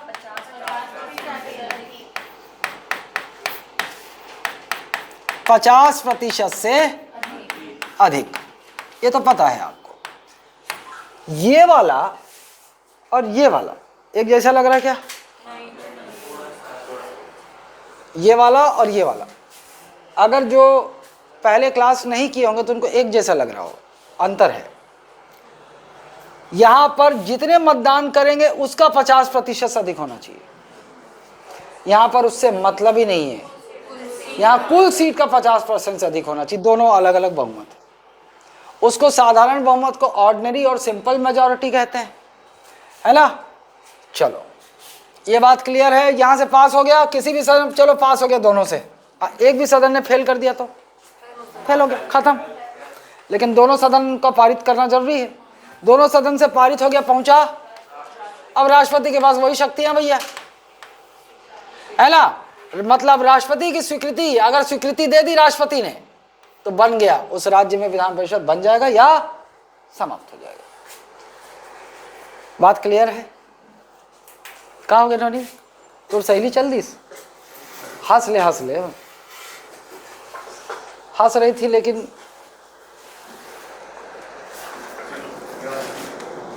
50% से अधिक, ये तो पता है आपको। ये वाला और ये वाला एक जैसा लग रहा है क्या? ये वाला और ये वाला, अगर जो पहले क्लास नहीं किए होंगे तो उनको एक जैसा लग रहा हो, अंतर है। यहां पर जितने मतदान करेंगे उसका 50% से अधिक होना चाहिए। यहां पर उससे मतलब ही नहीं है, यहां कुल सीट का 50% से अधिक होना चाहिए। दोनों अलग अलग बहुमत है। उसको साधारण बहुमत को ऑर्डिनरी और सिंपल मेजॉरिटी कहते हैं, है ना। चलो ये बात क्लियर है। यहां से पास हो गया किसी भी सदन, चलो पास हो गया दोनों से। एक भी सदन ने फेल कर दिया तो फेल हो गया, खत्म। लेकिन दोनों सदन को पारित करना जरूरी है। दोनों सदन से पारित हो गया, पहुंचा, अब राष्ट्रपति के पास वही शक्तियां भैया, है ना। मतलब राष्ट्रपति की स्वीकृति, अगर स्वीकृति दे दी राष्ट्रपति ने तो बन गया, उस राज्य में विधान परिषद बन जाएगा या समाप्त हो जाएगा। बात क्लियर है? कहा हो गया नोनी? तो सहेली चल दी, हंस ले हंस रही थी लेकिन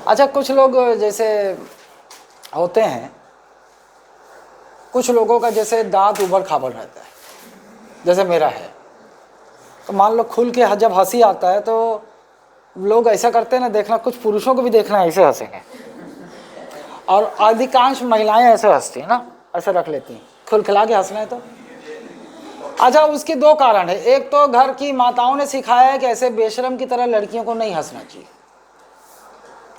अच्छा। कुछ लोग जैसे होते हैं, कुछ लोगों का जैसे दांत उबड़ खाबड़ रहता है, जैसे मेरा है। तो मान लो खुल के जब हंसी आता है तो लोग ऐसा करते हैं ना, देखना कुछ पुरुषों को भी देखना ऐसे हंसेंगे, और अधिकांश महिलाएं ऐसे हंसती हैं ना, ऐसे रख लेती हैं, खुलखिला के हंसना है तो। अच्छा, उसके दो कारण है। एक तो घर की माताओं ने सिखाया है कि ऐसे बेशरम की तरह लड़कियों को नहीं हंसना चाहिए।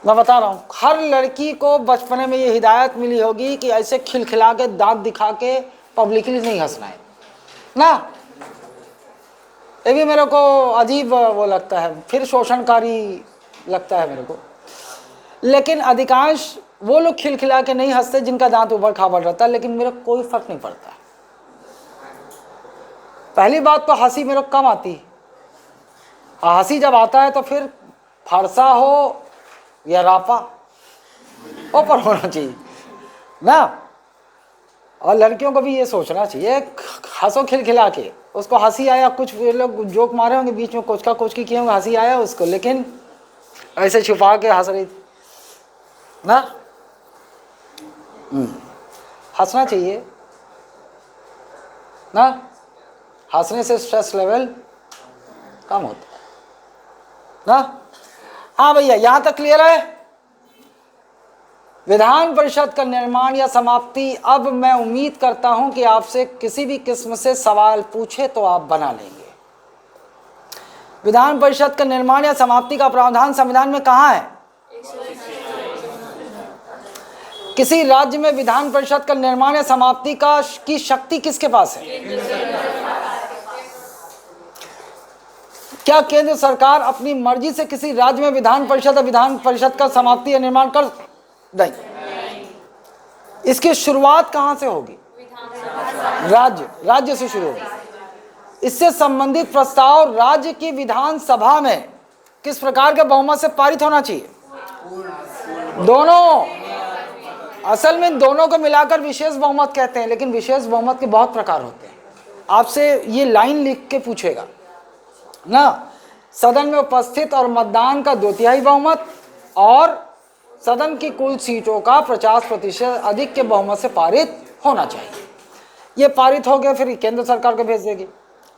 मैं बता रहा हूँ, हर लड़की को बचपन में ये हिदायत मिली होगी कि ऐसे खिलखिला के दांत दिखा के पब्लिकली नहीं हंसना है ना। ये भी मेरे को अजीब वो लगता है, फिर शोषणकारी लगता है मेरे को। लेकिन अधिकांश वो लोग खिलखिला के नहीं हंसते जिनका दांत उबड़ खाबड़ रहता है, लेकिन मेरे कोई फर्क नहीं पड़ता। पहली बात तो हंसी मेरे को कम आती, हंसी जब आता है तो फिर फरसा हो या रापा ऊपर होना चाहिए ना। और लड़कियों को भी ये सोचना चाहिए, हंसो खिलखिला के। उसको हंसी आया, कुछ लोग जोक मारे होंगे बीच में, कोचका कोचकी किए होंगे, हंसी आया उसको, लेकिन ऐसे छुपा के हंस रही थी ना। हंसना चाहिए ना, हंसने से स्ट्रेस लेवल कम होता है ना। हाँ भैया, यहां तक क्लियर है। विधान परिषद का निर्माण या समाप्ति, अब मैं उम्मीद करता हूं कि आपसे किसी भी किस्म से सवाल पूछे तो आप बना लेंगे। विधान परिषद का निर्माण या समाप्ति का प्रावधान संविधान में कहां है? किसी राज्य में विधान परिषद का निर्माण या समाप्ति की शक्ति किसके पास है? क्या केंद्र सरकार अपनी मर्जी से किसी राज्य में विधान परिषद का समाप्ति या निर्माण कर नहीं? इसकी शुरुआत कहां से होगी? राज्य से शुरू होगी। इससे संबंधित प्रस्ताव राज्य की विधानसभा में किस प्रकार के बहुमत से पारित होना चाहिए? दोनों। असल में दोनों को मिलाकर विशेष बहुमत कहते हैं, लेकिन विशेष बहुमत के बहुत प्रकार होते हैं। आपसे ये लाइन लिख के पूछेगा ना, सदन में उपस्थित और मतदान का 2/3 बहुमत और सदन की कुल सीटों का 50% अधिक के बहुमत से पारित होना चाहिए। ये पारित हो गया, फिर केंद्र सरकार को भेज देगी,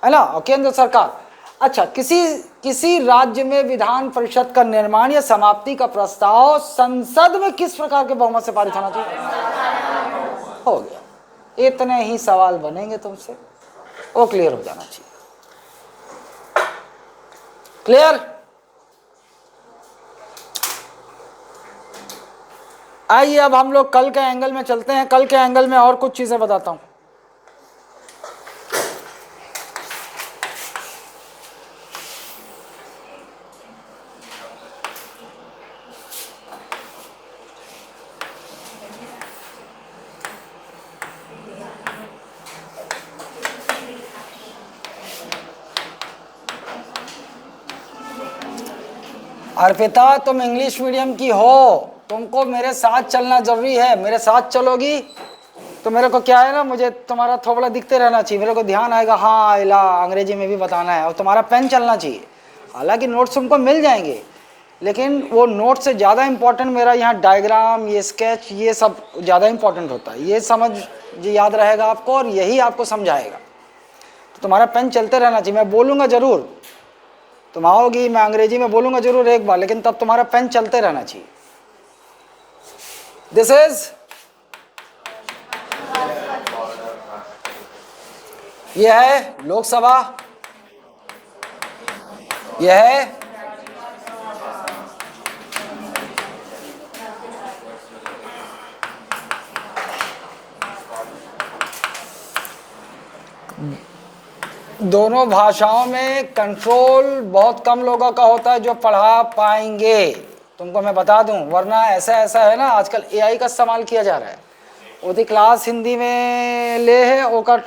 है ना। और केंद्र सरकार, अच्छा, किसी राज्य में विधान परिषद का निर्माण या समाप्ति का प्रस्ताव संसद में किस प्रकार के बहुमत से पारित होना चाहिए? हो गया। इतने ही सवाल बनेंगे तुमसे, वो क्लियर हो जाना चाहिए। क्लियर? आइए अब हम लोग कल के एंगल में चलते हैं। कल के एंगल में और कुछ चीजें बताता हूं। अर्पिता, तुम इंग्लिश मीडियम की हो, तुमको मेरे साथ चलना जरूरी है। मेरे साथ चलोगी तो मेरे को क्या है ना, मुझे तुम्हारा थोड़ा दिखते रहना चाहिए, मेरे को ध्यान आएगा, हाँ इला अंग्रेजी में भी बताना है, और तुम्हारा पेन चलना चाहिए। हालांकि नोट्स तुमको मिल जाएंगे, लेकिन वो नोट से ज़्यादा इम्पोर्टेंट मेरा यहाँ डायग्राम, ये स्केच, ये सब ज़्यादा इम्पोर्टेंट होता है। ये समझ याद रहेगा आपको और यही आपको समझाएगा। तो तुम्हारा पेन चलते रहना चाहिए। मैं बोलूँगा ज़रूर, तुम आओगी, मैं अंग्रेजी में बोलूँगा ज़रूर एक बार, लेकिन तब तुम्हारा पेन चलते रहना चाहिए। दिस इज, यह है लोकसभा, यह है दोनों भाषाओं में कंट्रोल बहुत कम लोगों का होता है जो पढ़ा पाएंगे। तुमको मैं बता दूं, वरना ऐसा है ना, आजकल एआई का इस्तेमाल किया जा रहा है। ओदी क्लास हिंदी में ले है, ओकर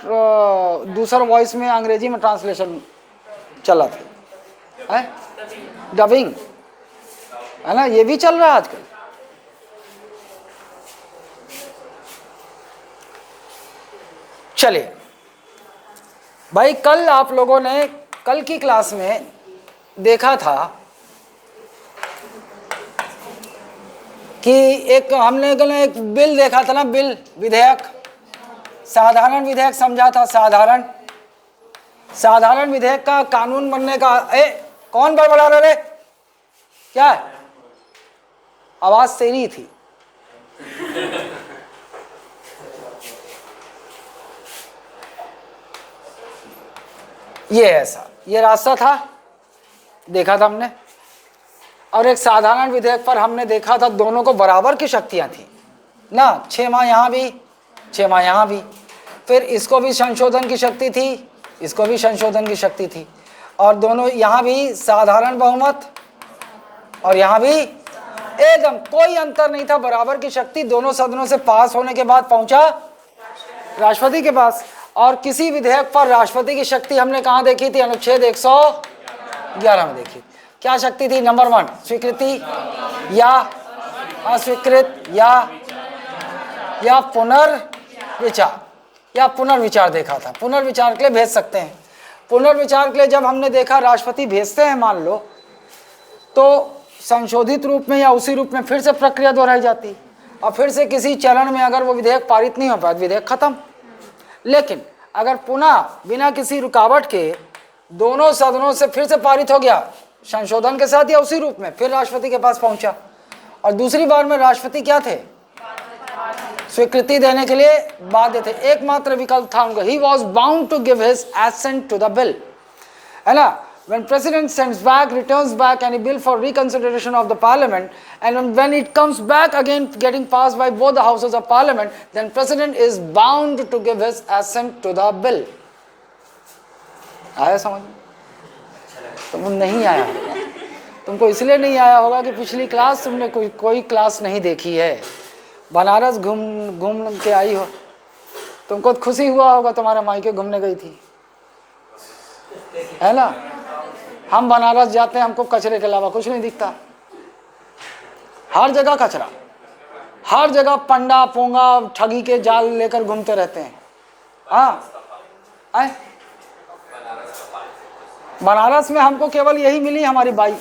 दूसर वॉइस में अंग्रेजी में ट्रांसलेशन चला था, है डबिंग, है ना, ये भी चल रहा है आजकल। चलिए भाई, कल आप लोगों ने कल की क्लास में देखा था कि हमने एक बिल देखा था ना, बिल, विधेयक, साधारण विधेयक समझा था। साधारण विधेयक का कानून बनने का, कौन बड़बड़ा रहे? क्या है? आवाज तेरी थी। ये ऐसा, ये रास्ता था, देखा था हमने। और एक साधारण विधेयक पर हमने देखा था दोनों को बराबर की शक्तियां थी ना, 6 माह यहाँ भी, 6 माह यहाँ भी। फिर इसको भी संशोधन की शक्ति थी, इसको भी संशोधन की शक्ति थी, और दोनों यहाँ भी साधारण बहुमत और यहाँ भी एकदम कोई अंतर नहीं था, बराबर की शक्ति। दोनों सदनों से पास होने के बाद पहुंचा राष्ट्रपति के पास। और किसी विधेयक पर राष्ट्रपति की शक्ति हमने कहाँ देखी थी? अनुच्छेद 111 में देखी। क्या शक्ति थी? नंबर 1, स्वीकृति या अस्वीकृत या पुनर्विचार देखा था। पुनर्विचार के लिए भेज सकते हैं। पुनर्विचार के लिए जब हमने देखा राष्ट्रपति भेजते हैं, मान लो, तो संशोधित रूप में या उसी रूप में फिर से प्रक्रिया दोहराई जाती, और फिर से किसी चरण में अगर वो विधेयक पारित नहीं हो पाया, विधेयक खत्म। लेकिन अगर पुनः बिना किसी रुकावट के दोनों सदनों से फिर से पारित हो गया संशोधन के साथ या उसी रूप में, फिर राष्ट्रपति के पास पहुंचा, और दूसरी बार में राष्ट्रपति क्या थे, स्वीकृति देने के लिए बाध्य थे। एकमात्र विकल्प था उनका, he was bound to give his assent to the bill, है ना। When president sends back, returns back any bill for reconsideration of the parliament, and when it comes back again getting passed by both the houses of parliament, then president is bound to give his assent to the bill. आया समझ में? तुम नहीं आया होगा, तुमको इसलिए नहीं आया होगा कि पिछली क्लास तुमने कोई क्लास नहीं देखी है, बनारस घूम के आई हो, तुमको खुशी हुआ होगा तुम्हारे मायके घूमने गई थी, है ना। हम बनारस जाते हैं, हमको कचरे के अलावा कुछ नहीं दिखता, हर जगह कचरा, हर जगह पंडा पोंगा ठगी के जाल लेकर घूमते रहते हैं। हाँ, बनारस में हमको केवल यही मिली हमारी बाई।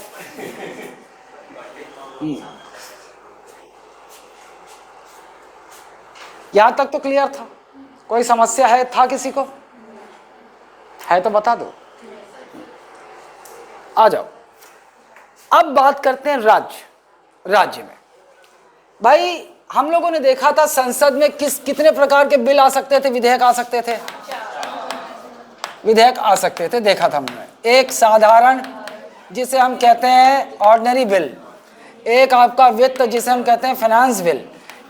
यहां तक तो क्लियर था। कोई समस्या है, था किसी को? है तो बता दो। आ जाओ, अब बात करते हैं राज्य में। भाई हम लोगों ने देखा था संसद में कितने प्रकार के बिल आ सकते थे, विधेयक आ सकते थे, विधेयक आ सकते थे, देखा था हमने। एक साधारण जिसे हम कहते हैं ऑर्डिनरी बिल, एक आपका वित्त जिसे हम कहते हैं फाइनेंस बिल,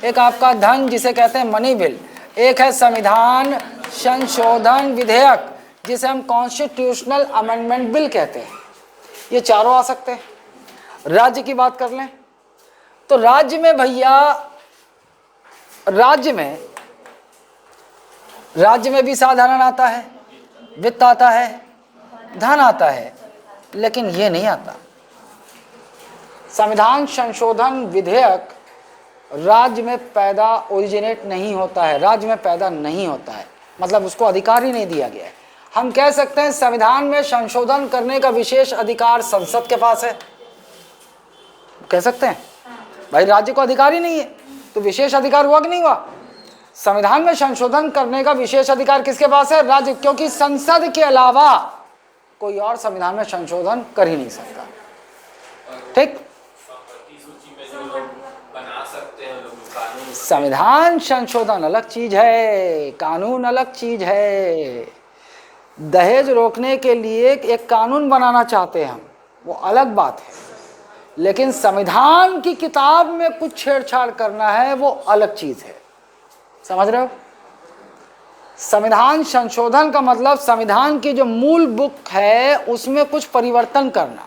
एक आपका धन जिसे कहते हैं मनी बिल, एक है संविधान संशोधन विधेयक जिसे हम कॉन्स्टिट्यूशनल अमेंडमेंट बिल कहते हैं। ये चारों आ सकते हैं। राज्य की बात कर लें तो राज्य में भैया, राज्य में भी साधारण आता है, वित्त आता है, धन आता है, लेकिन ये नहीं आता। संविधान संशोधन विधेयक राज्य में पैदा ओरिजिनेट नहीं होता है, राज्य में पैदा नहीं होता है, मतलब उसको अधिकार ही नहीं दिया गया है। हम कह सकते हैं संविधान में संशोधन करने का विशेष अधिकार संसद के पास है, कह सकते हैं। भाई राज्य को अधिकार ही नहीं है तो विशेष अधिकार हुआ कि नहीं हुआ? संविधान में संशोधन करने का विशेष अधिकार किसके पास है? राज्य, क्योंकि संसद के अलावा कोई और संविधान में संशोधन कर ही नहीं सकता। ठीक, संविधान संशोधन अलग चीज है, कानून अलग चीज है। दहेज रोकने के लिए एक कानून बनाना चाहते हैं हम, वो अलग बात है, लेकिन संविधान की किताब में कुछ छेड़छाड़ करना है, वो अलग चीज है। समझ रहे हो? संविधान संशोधन का मतलब संविधान की जो मूल बुक है उसमें कुछ परिवर्तन करना,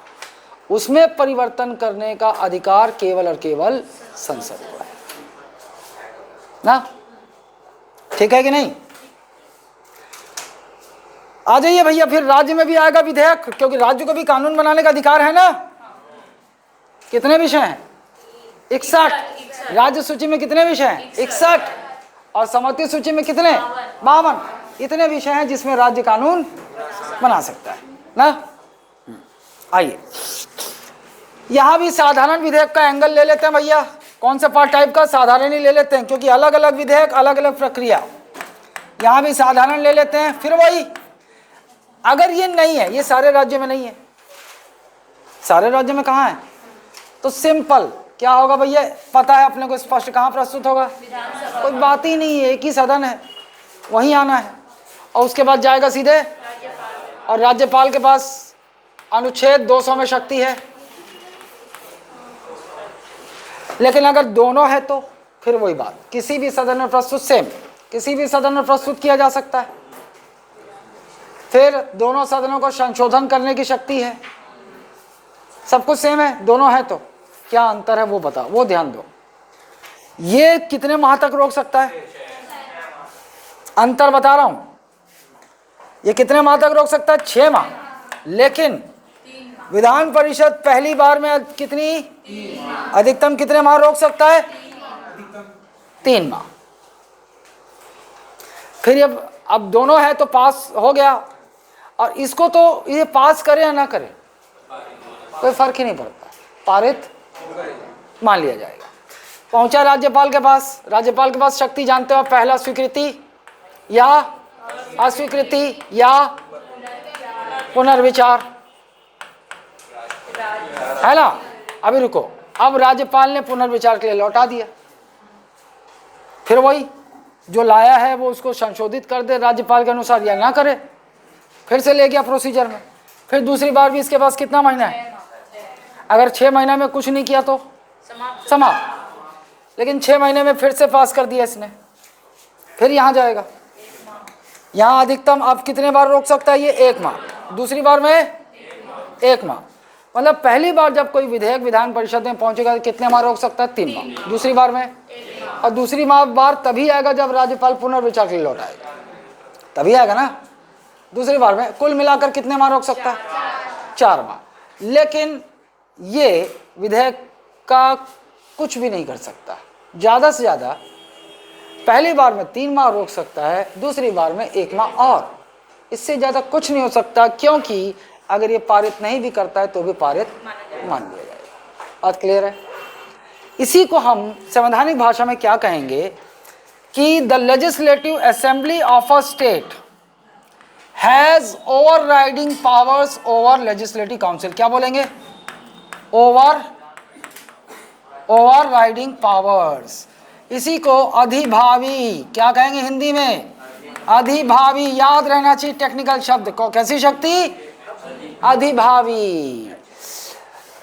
उसमें परिवर्तन करने का अधिकार केवल और केवल संसद को है ना। ठीक है कि नहीं? आ जाइए भैया, फिर राज्य में भी आएगा विधेयक, क्योंकि राज्य को भी कानून बनाने का अधिकार है ना। कितने विषय हैं? 61। राज्य सूची में कितने विषय हैं? 61। और समवर्ती सूची में कितने? 52। इतने विषय हैं जिसमें राज्य कानून बना सकता है ना। आइए, यहां भी साधारण विधेयक का एंगल ले लेते हैं भैया। कौन सा पार्ट टाइप का? साधारण ही ले लेते हैं, क्योंकि अलग अलग विधेयक अलग अलग प्रक्रिया। यहां भी साधारण ले लेते हैं। फिर वही, अगर ये नहीं है, ये सारे राज्य में नहीं है, सारे राज्य में कहाँ है, तो सिंपल क्या होगा भैया, पता है अपने को स्पष्ट, कहाँ प्रस्तुत होगा? कोई बात ही नहीं है, एक ही सदन है, वहीं आना है, और उसके बाद जाएगा सीधे, और राज्यपाल के पास अनुच्छेद 200 में शक्ति है। लेकिन अगर दोनों है तो फिर वही बात, किसी भी सदन में प्रस्तुत, सेम किसी भी सदन में प्रस्तुत किया जा सकता है। फिर दोनों सदनों को संशोधन करने की शक्ति है, सब कुछ सेम है, दोनों है, तो क्या अंतर है वो बताओ, वो ध्यान दो। ये कितने माह तक रोक सकता है? अंतर बता रहा हूं, ये कितने माह तक रोक सकता है? 6 माह। लेकिन विधान परिषद पहली बार में कितनी, अधिकतम कितने माह रोक सकता है? 3 माह। फिर अब दोनों है तो पास हो गया, और इसको तो ये पास करे या ना करे कोई फर्क ही नहीं पड़ता, पारित मान लिया जाएगा। पहुंचा राज्यपाल के पास, राज्यपाल के पास शक्ति जानते हो, पहला स्वीकृति या अस्वीकृति या पुनर्विचार, है ना। अभी रुको, अब राज्यपाल ने पुनर्विचार के लिए लौटा दिया, फिर वही जो लाया है वो उसको संशोधित कर दे राज्यपाल के अनुसार या ना करे, फिर से ले गया प्रोसीजर में, फिर दूसरी बार भी इसके पास कितना महीना है, अगर 6 महीने में कुछ नहीं किया तो समाप्त, लेकिन 6 महीने में फिर से पास कर दिया इसने, फिर यहाँ जाएगा, यहाँ अधिकतम अब कितने बार रोक सकता है ये, 1 माह, दूसरी बार में 1 माह, मतलब पहली बार जब कोई विधेयक विधान परिषद में पहुंचेगा तो कितने माह रोक सकता है, 3 माह, दूसरी बार में, और दूसरी बार तभी आएगा जब राज्यपाल पुनर्विचार के लिए लौटाएगा, तभी आएगा ना दूसरी बार में। कुल मिलाकर कितने माह रोक सकता है, 4 माह। लेकिन ये विधेयक का कुछ भी नहीं कर सकता, ज़्यादा से ज़्यादा पहली बार में 3 माह रोक सकता है, दूसरी बार में 1 माह, और इससे ज़्यादा कुछ नहीं हो सकता, क्योंकि अगर ये पारित नहीं भी करता है तो भी पारित मान लिया जाएगा। बात क्लियर है। इसी को हम संवैधानिक भाषा में क्या कहेंगे कि the legislative assembly of a state has overriding powers over legislative council. क्या बोलेंगे, ओवरराइडिंग पावर्स। इसी को अधिभावी क्या कहेंगे हिंदी में, अधिभावी। याद रहना चाहिए टेक्निकल शब्द को, कैसी शक्ति, अधिभावी।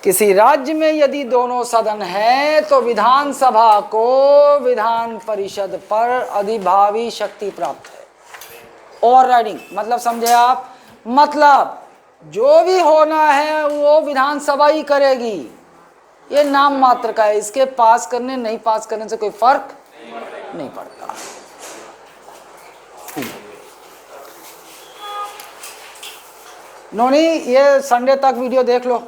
किसी राज्य में यदि दोनों सदन हैं तो विधानसभा को विधान परिषद पर अधिभावी शक्ति प्राप्त है। ओवरराइडिंग मतलब समझे आप, मतलब जो भी होना है वो विधानसभा ही करेगी, ये नाम मात्र का है, इसके पास करने नहीं पास करने से कोई फर्क नहीं पड़ता। नोनी ये संडे तक वीडियो देख लो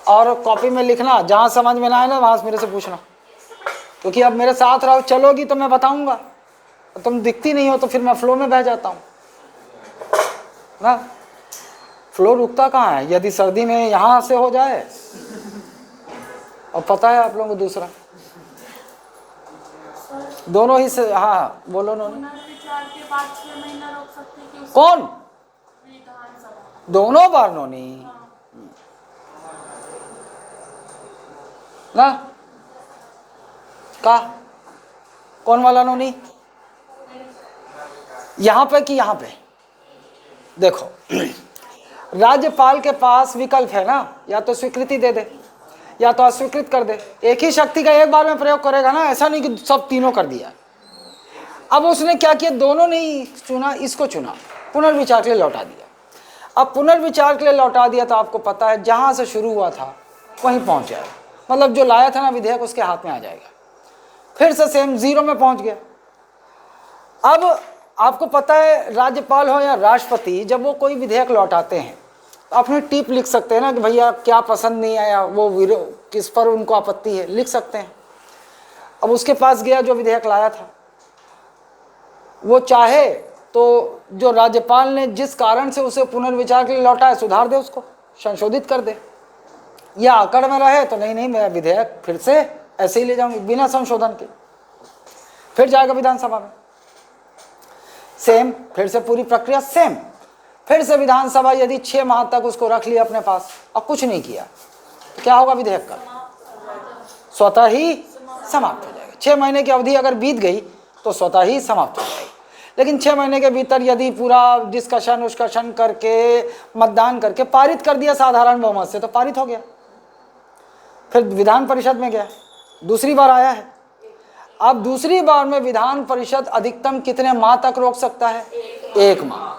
और कॉपी में लिखना, जहाँ समझ में ना आए ना वहाँ मेरे से पूछना, क्योंकि अब मेरे साथ रहो, चलोगी तो मैं बताऊंगा, तुम दिखती नहीं हो तो फिर मैं फ्लो में बह जाता हूँ ना। फ्लो रुकता कहाँ है, यदि सर्दी में यहाँ से हो जाए, और पता है आप लोगों को दूसरा दोनों ही से, हाँ बोलो नोनी। कौन, दोनों बार नोनी ना, का कौन वाला नोनी, यहां पे कि यहां पे, देखो राज्यपाल के पास विकल्प है ना, या तो स्वीकृति दे दे या तो अस्वीकृत कर दे, एक ही शक्ति का एक बार में प्रयोग करेगा ना, ऐसा नहीं कि सब तीनों कर दिया। अब उसने क्या किया, दोनों नहीं चुना, इसको चुना, पुनर्विचार के लिए लौटा दिया। अब पुनर्विचार के लिए लौटा दिया तो आपको पता है जहां से शुरू हुआ था वहीं पहुंच जाएगा, मतलब जो लाया था ना विधेयक उसके हाथ में आ जाएगा, फिर से सेम 0 में पहुंच गया। अब आपको पता है राज्यपाल हो या राष्ट्रपति, जब वो कोई विधेयक लौटाते हैं तो अपनी टिप लिख सकते हैं ना कि भैया क्या पसंद नहीं आया, वो किस पर उनको आपत्ति है, लिख सकते हैं। अब उसके पास गया जो विधेयक लाया था, वो चाहे तो जो राज्यपाल ने जिस कारण से उसे पुनर्विचार के लिए लौटा है सुधार दे, उसको संशोधित कर दे, या अकड़ में रहे तो नहीं मैं विधेयक फिर से ऐसे ही ले जाऊंगी बिना संशोधन के, फिर जाएगा विधानसभा में, सेम फिर से पूरी प्रक्रिया सेम, फिर से विधानसभा यदि 6 माह तक उसको रख लिया अपने पास और कुछ नहीं किया तो क्या होगा, विधेयक का स्वतः ही समाप्त हो जाएगा। 6 महीने की अवधि अगर बीत गई तो स्वतः ही समाप्त हो जाएगी, लेकिन 6 महीने के भीतर यदि पूरा डिस्कशन करके मतदान करके पारित कर दिया साधारण बहुमत से तो पारित हो गया, फिर विधान परिषद में गया, दूसरी बार आया है। अब दूसरी बार में विधान परिषद अधिकतम कितने माह तक रोक सकता है, 1 माह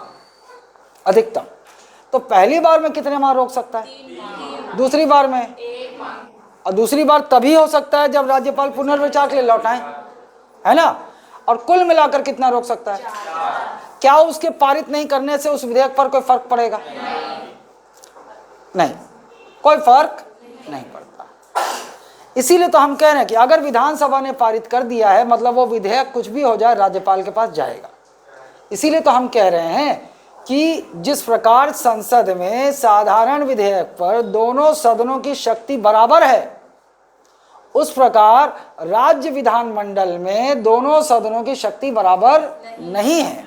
अधिकतम। तो पहली बार में कितने माह रोक सकता है, दूसरी बार में 1 माह, और दूसरी बार तभी हो सकता है जब राज्यपाल पुनर्विचार के लिए लौटाएं, है ना। और कुल मिलाकर कितना रोक सकता है, क्या उसके पारित नहीं करने से उस विधेयक पर कोई फर्क पड़ेगा, नहीं, कोई फर्क नहीं पड़ता। इसीलिए तो हम कह रहे हैं कि अगर विधानसभा ने पारित कर दिया है मतलब वो विधेयक कुछ भी हो जाए राज्यपाल के पास जाएगा। इसीलिए तो हम कह रहे हैं कि जिस प्रकार संसद में साधारण विधेयक पर दोनों सदनों की शक्ति बराबर है, उस प्रकार राज्य विधानमंडल में दोनों सदनों की शक्ति बराबर नहीं है।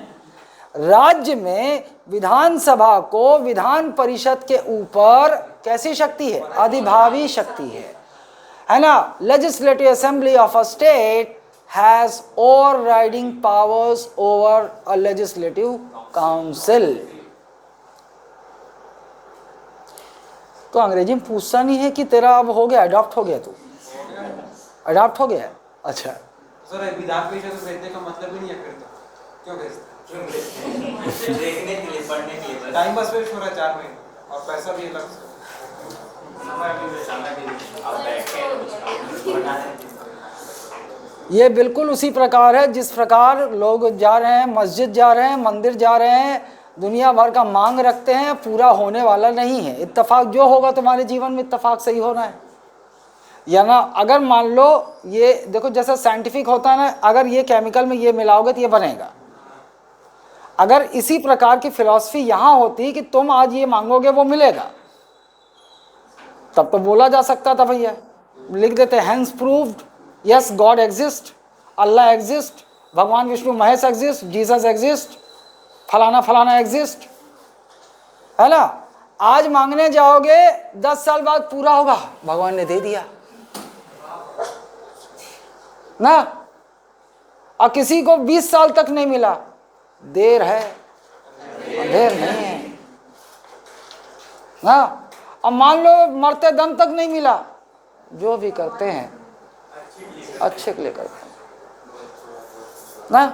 राज्य में विधानसभा को विधान परिषद के ऊपर कैसी शक्ति है? अधिभावी शक्ति है ना। Legislative assembly of a state has overriding powers over a legislative council. तो अंग्रेजी में पूछता नहीं है कि तेरा अब हो गया, अडॉप्ट हो गया, तू अडॉप्ट हो गया? अच्छा सर, विधान परिषद भेजने का मतलब ही नहीं है फिर तो, क्यों भेजते? देखने के लिए, पढ़ने के लिए, टाइम बस वेस्ट हो रहा है 4 महीने और पैसा भी अलग से। ये बिल्कुल उसी प्रकार है जिस प्रकार लोग जा रहे हैं, मस्जिद जा रहे हैं, मंदिर जा रहे हैं, दुनिया भर का मांग रखते हैं, पूरा होने वाला नहीं है। इत्तेफाक जो होगा तुम्हारे जीवन में इत्तेफाक सही होना है या ना। अगर मान लो ये देखो जैसा साइंटिफिक होता है ना, अगर ये केमिकल में ये मिलाओगे तो ये बनेगा। अगर इसी प्रकार की फिलॉसफी यहाँ होती कि तुम आज ये मांगोगे वो मिलेगा, तब तो बोला जा सकता था भैया, लिख देते hence proved, yes God exist, Allah exist, भगवान Vishnu Mahesh exist, Jesus exist, फलाना फलाना एग्जिस्ट, है ना। आज मांगने जाओगे 10 साल बाद पूरा होगा, भगवान ने दे दिया ना। और किसी को 20 साल तक नहीं मिला, देर है, देर नहीं है ना। और मान लो मरते दम तक नहीं मिला, जो भी करते हैं अच्छे के लिए करते हैं ना।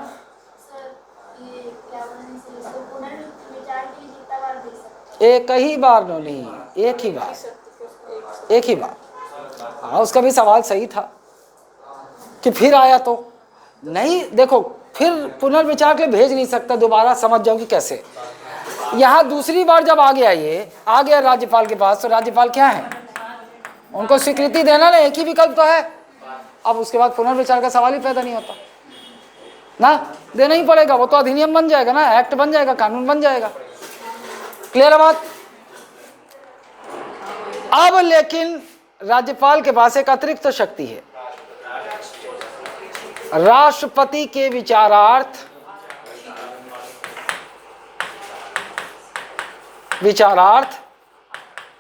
एक ही बार नहीं, एक ही बार, एक ही बार। हाँ, उसका भी सवाल सही था कि फिर आया तो नहीं। देखो फिर पुनर्विचार के लिए भेज नहीं सकता, दोबारा समझ जाओ कि कैसे। यहाँ दूसरी बार जब आ गया, ये आ गया राज्यपाल के पास, तो राज्यपाल क्या है? उनको स्वीकृति देना ना, एक ही विकल्प तो है। अब उसके बाद पुनर्विचार का सवाल ही पैदा नहीं होता ना, देना ही पड़ेगा। वो तो अधिनियम बन जाएगा ना, एक्ट बन जाएगा, कानून बन जाएगा। क्लियर है बात? अब लेकिन राज्यपाल के पास एक अतिरिक्त तो शक्ति है, राष्ट्रपति के विचारार्थ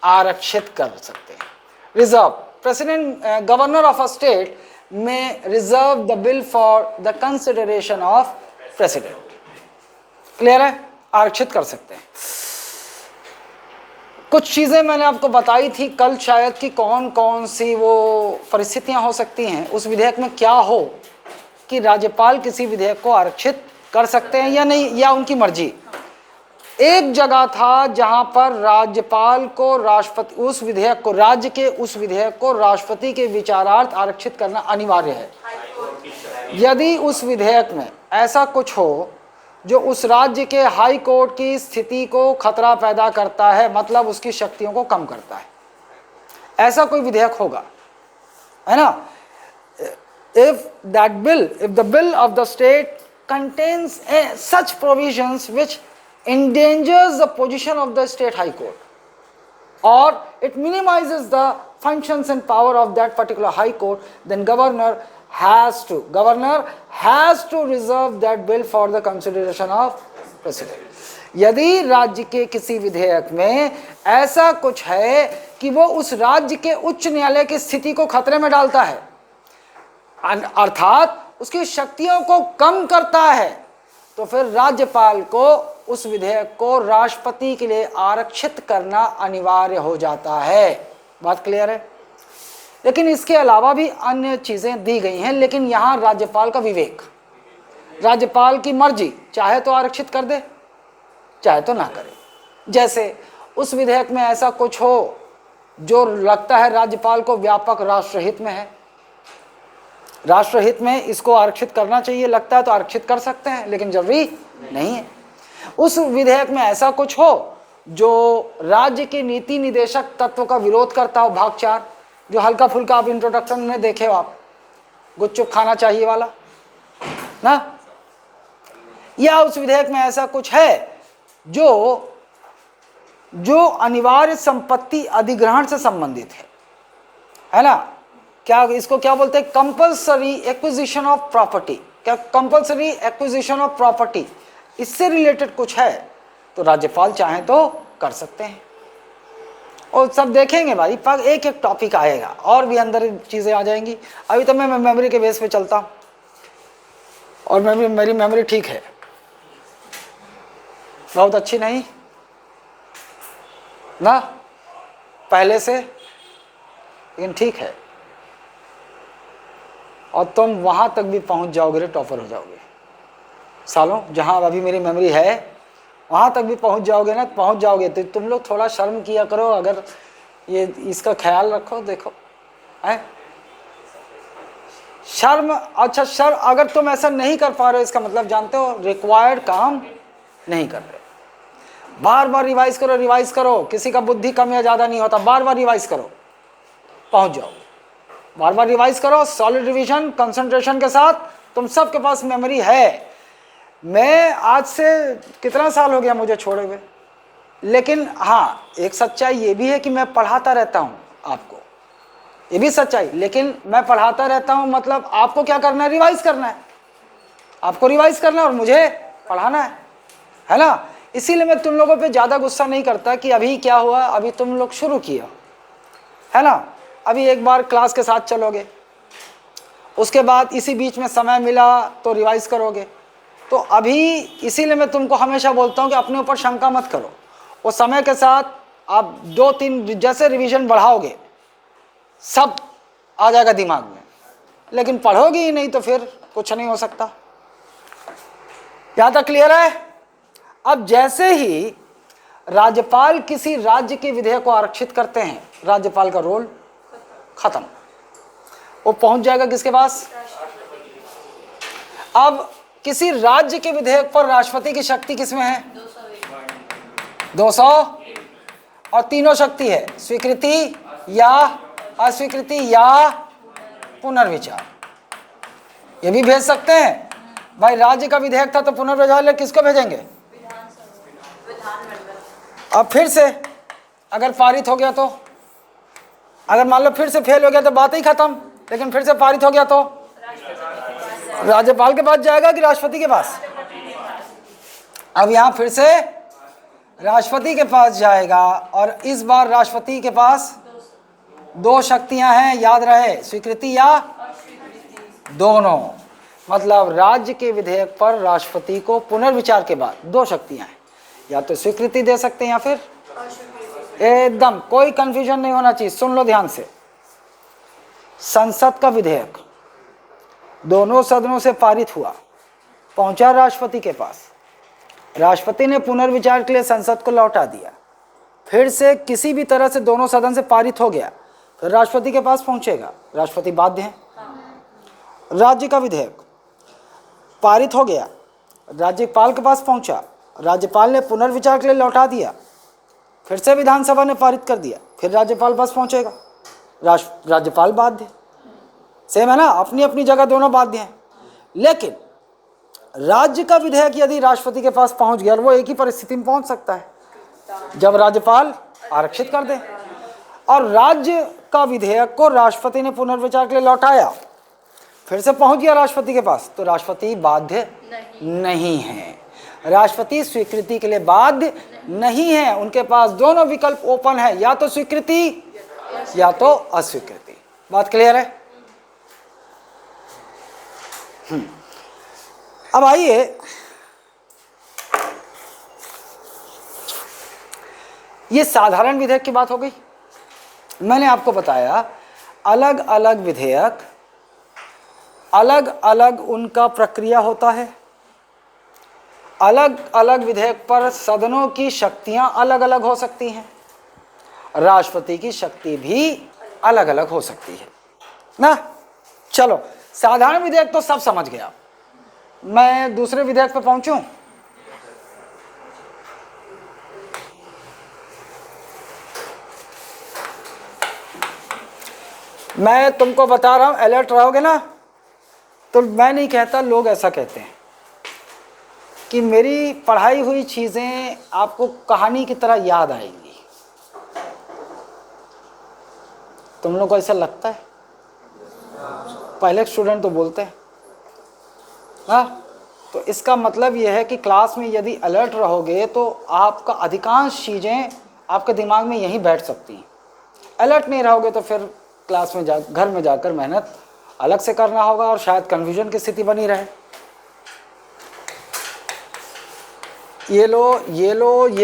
आरक्षित कर सकते हैं। Reserve president, governor of a state में reserve the bill for the consideration of president. Clear है? आरक्षित कर सकते हैं। कुछ चीजें मैंने आपको बताई थी कल शायद कि कौन कौन सी वो परिस्थितियां हो सकती हैं उस विधेयक में, क्या हो कि राज्यपाल किसी विधेयक को आरक्षित कर सकते हैं या नहीं, या उनकी मर्जी। एक जगह था जहां पर राज्यपाल को राष्ट्रपति उस विधेयक को, राज्य के उस विधेयक को राष्ट्रपति के विचारार्थ आरक्षित करना अनिवार्य है। यदि उस विधेयक में ऐसा कुछ हो जो उस राज्य के हाई कोर्ट की स्थिति को खतरा पैदा करता है, मतलब उसकी शक्तियों को कम करता है, ऐसा कोई विधेयक होगा, है ना। if the bill of the state contains such provisions which endangers the position of the state high court or it minimizes the functions and power of that particular high court, then governor has to reserve that bill for the consideration of president. यदि राज्य के किसी विधेयक में ऐसा कुछ है कि वो उस राज्य के उच्च न्यायालय की स्थिति को खतरे में डालता है, अर्थात उसकी शक्तियों को कम करता है, तो फिर राज्यपाल को उस विधेयक को राष्ट्रपति के लिए आरक्षित करना अनिवार्य हो जाता है। बात क्लियर है? लेकिन इसके अलावा भी अन्य चीजें दी गई हैं, लेकिन यहाँ राज्यपाल का विवेक, राज्यपाल की मर्जी, चाहे तो आरक्षित कर दे, चाहे तो ना करे। जैसे उस विधेयक में ऐसा कुछ हो जो लगता है राज्यपाल को व्यापक राष्ट्रहित में है, राष्ट्रहित में इसको आरक्षित करना चाहिए, लगता है तो आरक्षित कर सकते हैं, लेकिन जरूरी नहीं है। उस विधेयक में ऐसा कुछ हो जो राज्य के नीति निदेशक तत्व का विरोध करता हो, भाग 4 जो हल्का फुल्का आप इंट्रोडक्शन में देखे हो, आप गुपचुप खाना चाहिए वाला ना, या उस विधेयक में ऐसा कुछ है जो अनिवार्य संपत्ति अधिग्रहण से संबंधित है ना। क्या इसको क्या बोलते हैं? Compulsory acquisition of property. क्या कंपल्सरी एक्विजिशन ऑफ प्रॉपर्टी इससे रिलेटेड कुछ है तो राज्यपाल चाहें तो कर सकते हैं। और सब देखेंगे भाई, पर एक एक टॉपिक आएगा और भी अंदर चीज़ें आ जाएंगी। अभी तो मैं मेमोरी के बेस पे चलता हूँ और मेरी मेमोरी ठीक है, बहुत अच्छी नहीं ना पहले से, लेकिन ठीक है। और तुम वहां तक भी पहुंच जाओगे, टॉपर हो जाओगे सालों। जहां अभी मेरी मेमोरी है वहां तक भी पहुंच जाओगे ना, पहुंच जाओगे। तो तुम लोग थोड़ा शर्म किया करो, अगर ये इसका ख्याल रखो। देखो है शर्म, अच्छा शर्म, अगर तुम ऐसा नहीं कर पा रहे हो इसका मतलब जानते हो रिक्वायर्ड काम नहीं कर रहे। बार बार रिवाइज करो, रिवाइज करो। किसी का बुद्धि कम या ज़्यादा नहीं होता, बार बार रिवाइज करो, पहुंच जाओ। बार बार रिवाइज करो, सॉलिड रिवीजन, कंसंट्रेशन के साथ। तुम सबके पास मेमोरी है। मैं आज से कितना साल हो गया मुझे छोड़े हुए, लेकिन हाँ एक सच्चाई ये भी है कि मैं पढ़ाता रहता हूँ आपको, ये भी सच्चाई। लेकिन मैं पढ़ाता रहता हूँ मतलब आपको क्या करना है, रिवाइज करना है। आपको रिवाइज करना है और मुझे पढ़ाना है ना। इसीलिए मैं तुम लोगों पे ज़्यादा गुस्सा नहीं करता कि अभी क्या हुआ, अभी तुम लोग शुरू किया है ना। अभी एक बार क्लास के साथ चलोगे, उसके बाद इसी बीच में समय मिला तो रिवाइज करोगे। तो अभी इसीलिए मैं तुमको हमेशा बोलता हूँ कि अपने ऊपर शंका मत करो। वो समय के साथ आप 2-3 जैसे रिवीजन बढ़ाओगे सब आ जाएगा दिमाग में, लेकिन पढ़ोगे ही नहीं तो फिर कुछ नहीं हो सकता। यहाँ तक क्लियर है। अब जैसे ही राज्यपाल किसी राज्य के विधेयक को आरक्षित करते हैं, राज्यपाल का रोल खत्म, वो पहुंच जाएगा किसके पास। अब किसी राज्य के विधेयक पर राष्ट्रपति की शक्ति किसमें है, 200 और तीनों शक्ति है, स्वीकृति या अस्वीकृति या पुनर्विचार। ये भी भेज सकते हैं भाई, राज्य का विधेयक था तो पुनर्विचार किसको भेजेंगे, अब फिर से अगर पारित हो गया तो, अगर मान लो फिर से फेल हो गया तो बात ही खत्म, लेकिन फिर से पारित हो गया तो राज्यपाल के पास जाएगा कि राष्ट्रपति के पास। अब यहां फिर से राष्ट्रपति के पास जाएगा और इस बार राष्ट्रपति के पास 2 शक्तियां हैं, याद रहे, स्वीकृति या दोनों। मतलब राज्य के विधेयक पर राष्ट्रपति को पुनर्विचार के बाद 2 शक्तियां हैं, या तो स्वीकृति दे सकते हैं या फिर एकदम कोई कंफ्यूजन नहीं होना चाहिए। सुन लो ध्यान से, संसद का विधेयक दोनों सदनों से पारित हुआ, पहुंचा राष्ट्रपति के पास, राष्ट्रपति ने पुनर्विचार के लिए संसद को लौटा दिया, फिर से किसी भी तरह से दोनों सदन से पारित हो गया, फिर राष्ट्रपति के पास पहुंचेगा। राष्ट्रपति बाध्य है। राज्य का विधेयक पारित हो गया, राज्यपाल के पास पहुंचा, राज्यपाल ने पुनर्विचार के लिए लौटा दिया, फिर से विधानसभा ने पारित कर दिया, फिर राज्यपाल पास पहुंचेगा, राज्यपाल बाध्य। सेम है ना, अपनी अपनी जगह दोनों बाध्य हैं। लेकिन राज्य का विधेयक यदि राष्ट्रपति के पास पहुंच गया, और वो एक ही परिस्थिति में पहुंच सकता है जब राज्यपाल आरक्षित कर दे, और राज्य का विधेयक को राष्ट्रपति ने पुनर्विचार के लिए लौटाया, फिर से पहुंच गया राष्ट्रपति के पास, तो राष्ट्रपति बाध्य नहीं है। राष्ट्रपति स्वीकृति के लिए बाध्य नहीं है। उनके पास दोनों विकल्प ओपन है, या तो स्वीकृति या तो अस्वीकृति। बात क्लियर है। अब आइए ये साधारण विधेयक की बात हो गई। मैंने आपको बताया अलग अलग विधेयक, अलग अलग उनका प्रक्रिया होता है, अलग अलग विधेयक पर सदनों की शक्तियां अलग अलग हो सकती हैं, राष्ट्रपति की शक्ति भी अलग अलग हो सकती है ना। चलो साधारण विधेयक तो सब समझ गया, मैं दूसरे विधेयक पर पहुंचूं। मैं तुमको बता रहा हूं, अलर्ट रहोगे ना। तो मैं नहीं कहता, लोग ऐसा कहते हैं कि मेरी पढ़ाई हुई चीजें आपको कहानी की तरह याद आएंगी। तुम लोग को ऐसा लगता है? पहले स्टूडेंट तो बोलते हैं हाँ तो इसका मतलब ये है कि क्लास में यदि अलर्ट रहोगे तो आपका अधिकांश चीज़ें आपके दिमाग में यहीं बैठ सकती हैं। अलर्ट नहीं रहोगे तो फिर क्लास में घर में जाकर मेहनत अलग से करना होगा और शायद कन्फ्यूजन की स्थिति बनी रहे। ये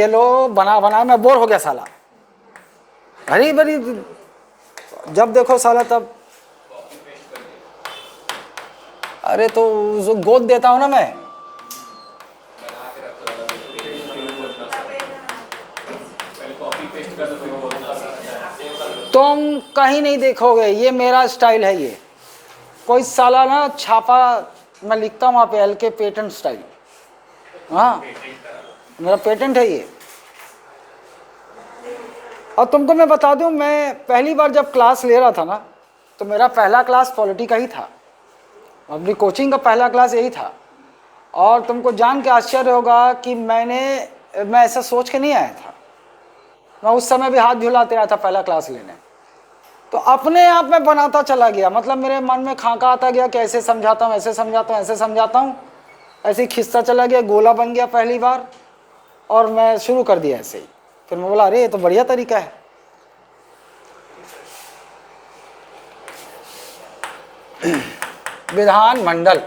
लो बना मैं बोर हो गया साला। हरी भरी जब देखो साला तब, अरे तो जो गोद देता हूं ना मैं, तुम कहीं नहीं देखोगे, ये मेरा स्टाइल है। ये कोई साला ना छापा मैं लिखता हूँ वहाँ पे LK पेटेंट स्टाइल, हाँ मेरा पेटेंट है ये। और तुमको मैं बता दूं, मैं पहली बार जब क्लास ले रहा था ना तो मेरा पहला क्लास पॉलिटी का ही था, अपनी कोचिंग का पहला क्लास यही था। और तुमको जान के आश्चर्य होगा कि मैं ऐसा सोच के नहीं आया था। मैं उस समय भी हाथ झुलाते आया था पहला क्लास लेने, तो अपने आप में बनाता चला गया। मतलब मेरे मन में खाका आता गया कि ऐसे समझाता हूँ, ऐसे समझाता हूँ, ऐसे समझाता हूँ, ऐसे ही खिस्सा चला गया, गोला बन गया पहली बार और मैं शुरू कर दिया ऐसे ही। फिर मैं बोला अरे ये तो बढ़िया तरीका है। विधान मंडल,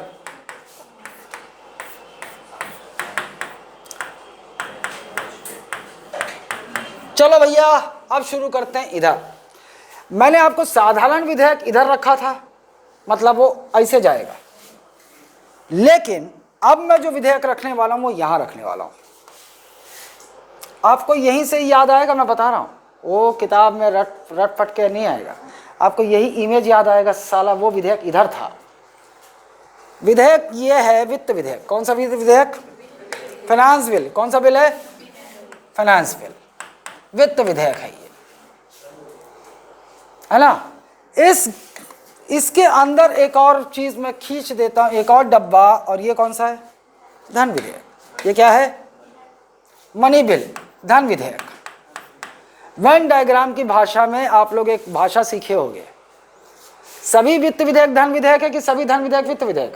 चलो भैया अब शुरू करते हैं। इधर मैंने आपको साधारण विधेयक इधर रखा था, मतलब वो ऐसे जाएगा, लेकिन अब मैं जो विधेयक रखने वाला हूं वो यहां रखने वाला हूं। आपको यहीं से याद आएगा, मैं बता रहा हूं, वो किताब में रट पट के नहीं आएगा, आपको यही इमेज याद आएगा, साला वो विधेयक इधर था। विधेयक ये है वित्त विधेयक। कौन सा विधेयक? Finance bill. कौन सा बिल है? Finance bill. वित्त विधेयक है ये, है ना। इसके अंदर एक और चीज मैं खींच देता हूं, एक और डब्बा, और ये कौन सा है? धन विधेयक। ये क्या है? मनी बिल, धन विधेयक। वेन डायग्राम की भाषा में आप लोग एक भाषा सीखे होंगे, सभी वित्त विधेयक धन विधेयक है कि सभी धन विधेयक वित्त विधेयक?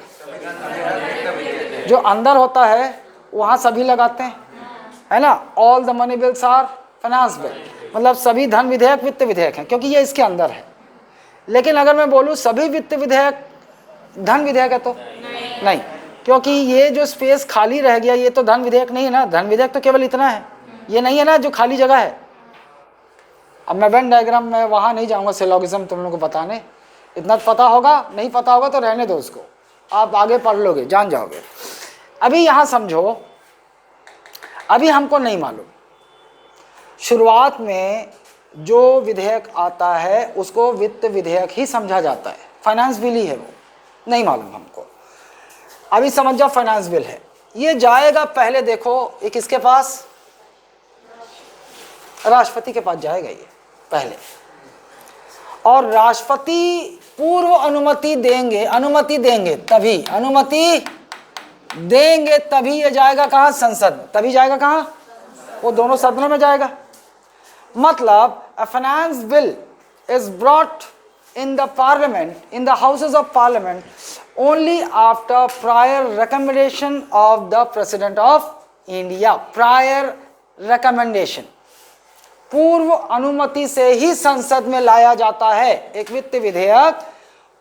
जो अंदर होता है वहां सभी लगाते हैं, है ना। All the money bills are finance bill, मतलब सभी धन विधेयक वित्त विधेयक हैं, क्योंकि ये इसके अंदर है। लेकिन अगर मैं बोलूं सभी वित्त विधेयक धन विधेयक है तो नहीं, क्योंकि ये जो स्पेस खाली रह गया ये तो धन विधेयक नहीं है ना। धन विधेयक तो केवल इतना है, ये नहीं है ना जो खाली जगह है। अब मैं वेन डायग्राम में वहां नहीं जाऊंगा सिलोगिज्म तुम लोगों को बताने, इतना पता होगा, नहीं पता होगा तो रहने दो उसको, आप आगे पढ़ लोगे, जान जाओगे। अभी यहां समझो, अभी हमको नहीं मालूम, शुरुआत में जो विधेयक आता है उसको वित्त विधेयक ही समझा जाता है, फाइनेंस बिल ही है वो, नहीं मालूम हमको। अभी समझ जाओ फाइनेंस बिल है, ये जाएगा पहले, देखो एक इसके पास, राष्ट्रपति के पास जाएगा ये पहले, और राष्ट्रपति पूर्व अनुमति देंगे, तभी ये जाएगा कहाँ? संसद में। तभी जाएगा कहाँ? वो दोनों सदनों में जाएगा। मतलब a finance bill is brought in the parliament, in the houses of parliament only after prior recommendation of the president of India. Prior recommendation, पूर्व अनुमति से ही संसद में लाया जाता है। एक वित्त विधेयक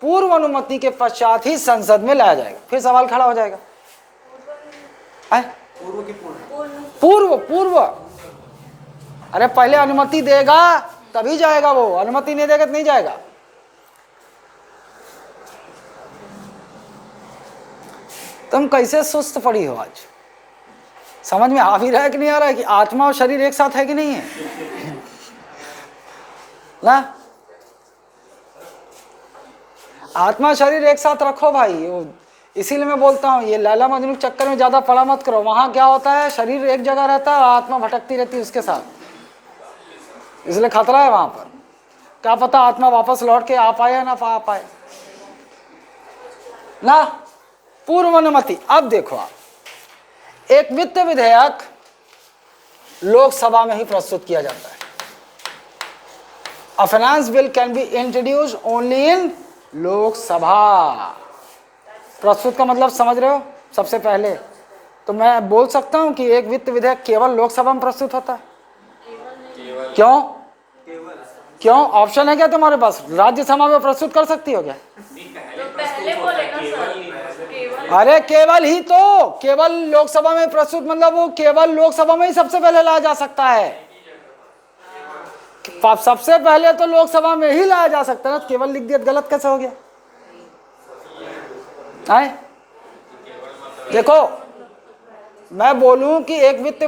पूर्व अनुमति के पश्चात ही संसद में लाया जाएगा। फिर सवाल खड़ा हो जाएगा, पूर्व, अरे पहले अनुमति देगा तभी जाएगा वो, अनुमति नहीं देगा तो नहीं जाएगा। तुम कैसे सुस्त पड़ी हो आज? समझ में आ भी रहा है कि नहीं आ रहा है कि आत्मा और शरीर एक साथ है कि नहीं है ना? आत्मा शरीर एक साथ रखो भाई। इसीलिए मैं बोलता हूँ ये लैला मजनू के चक्कर में ज्यादा पड़ा मत करो। वहां क्या होता है, शरीर एक जगह रहता है, आत्मा भटकती रहती है उसके साथ, इसलिए खतरा है वहां पर। क्या पता आत्मा वापस लौट के आ पाए या ना आ पाए ना। पूर्व अनुमति। अब देखो आप, एक वित्त विधेयक लोकसभा में ही प्रस्तुत किया जाता है। A finance bill can be introduced only in Lok Sabha. प्रस्तुत का मतलब समझ रहे हो? सबसे पहले, तो मैं बोल सकता हूं कि एक वित्त विधेयक केवल लोकसभा में प्रस्तुत होता है। क्यों? क्यों? ऑप्शन है क्या तुम्हारे पास? राज्यसभा में प्रस्तुत कर सकती हो क्या? पहले बोले ना सर, केवल अरे केवल ही तो, केवल लोकसभा में प्रस्तुत मतलब वो केवल लोकसभा में ही सबसे पहले लाया जा सकता है। सबसे पहले तो लोकसभा में ही लाया जा सकता है ना, केवल लिख दिया, गलत कैसे हो गया? आए देखो, मैं बोलूं कि एक वित्त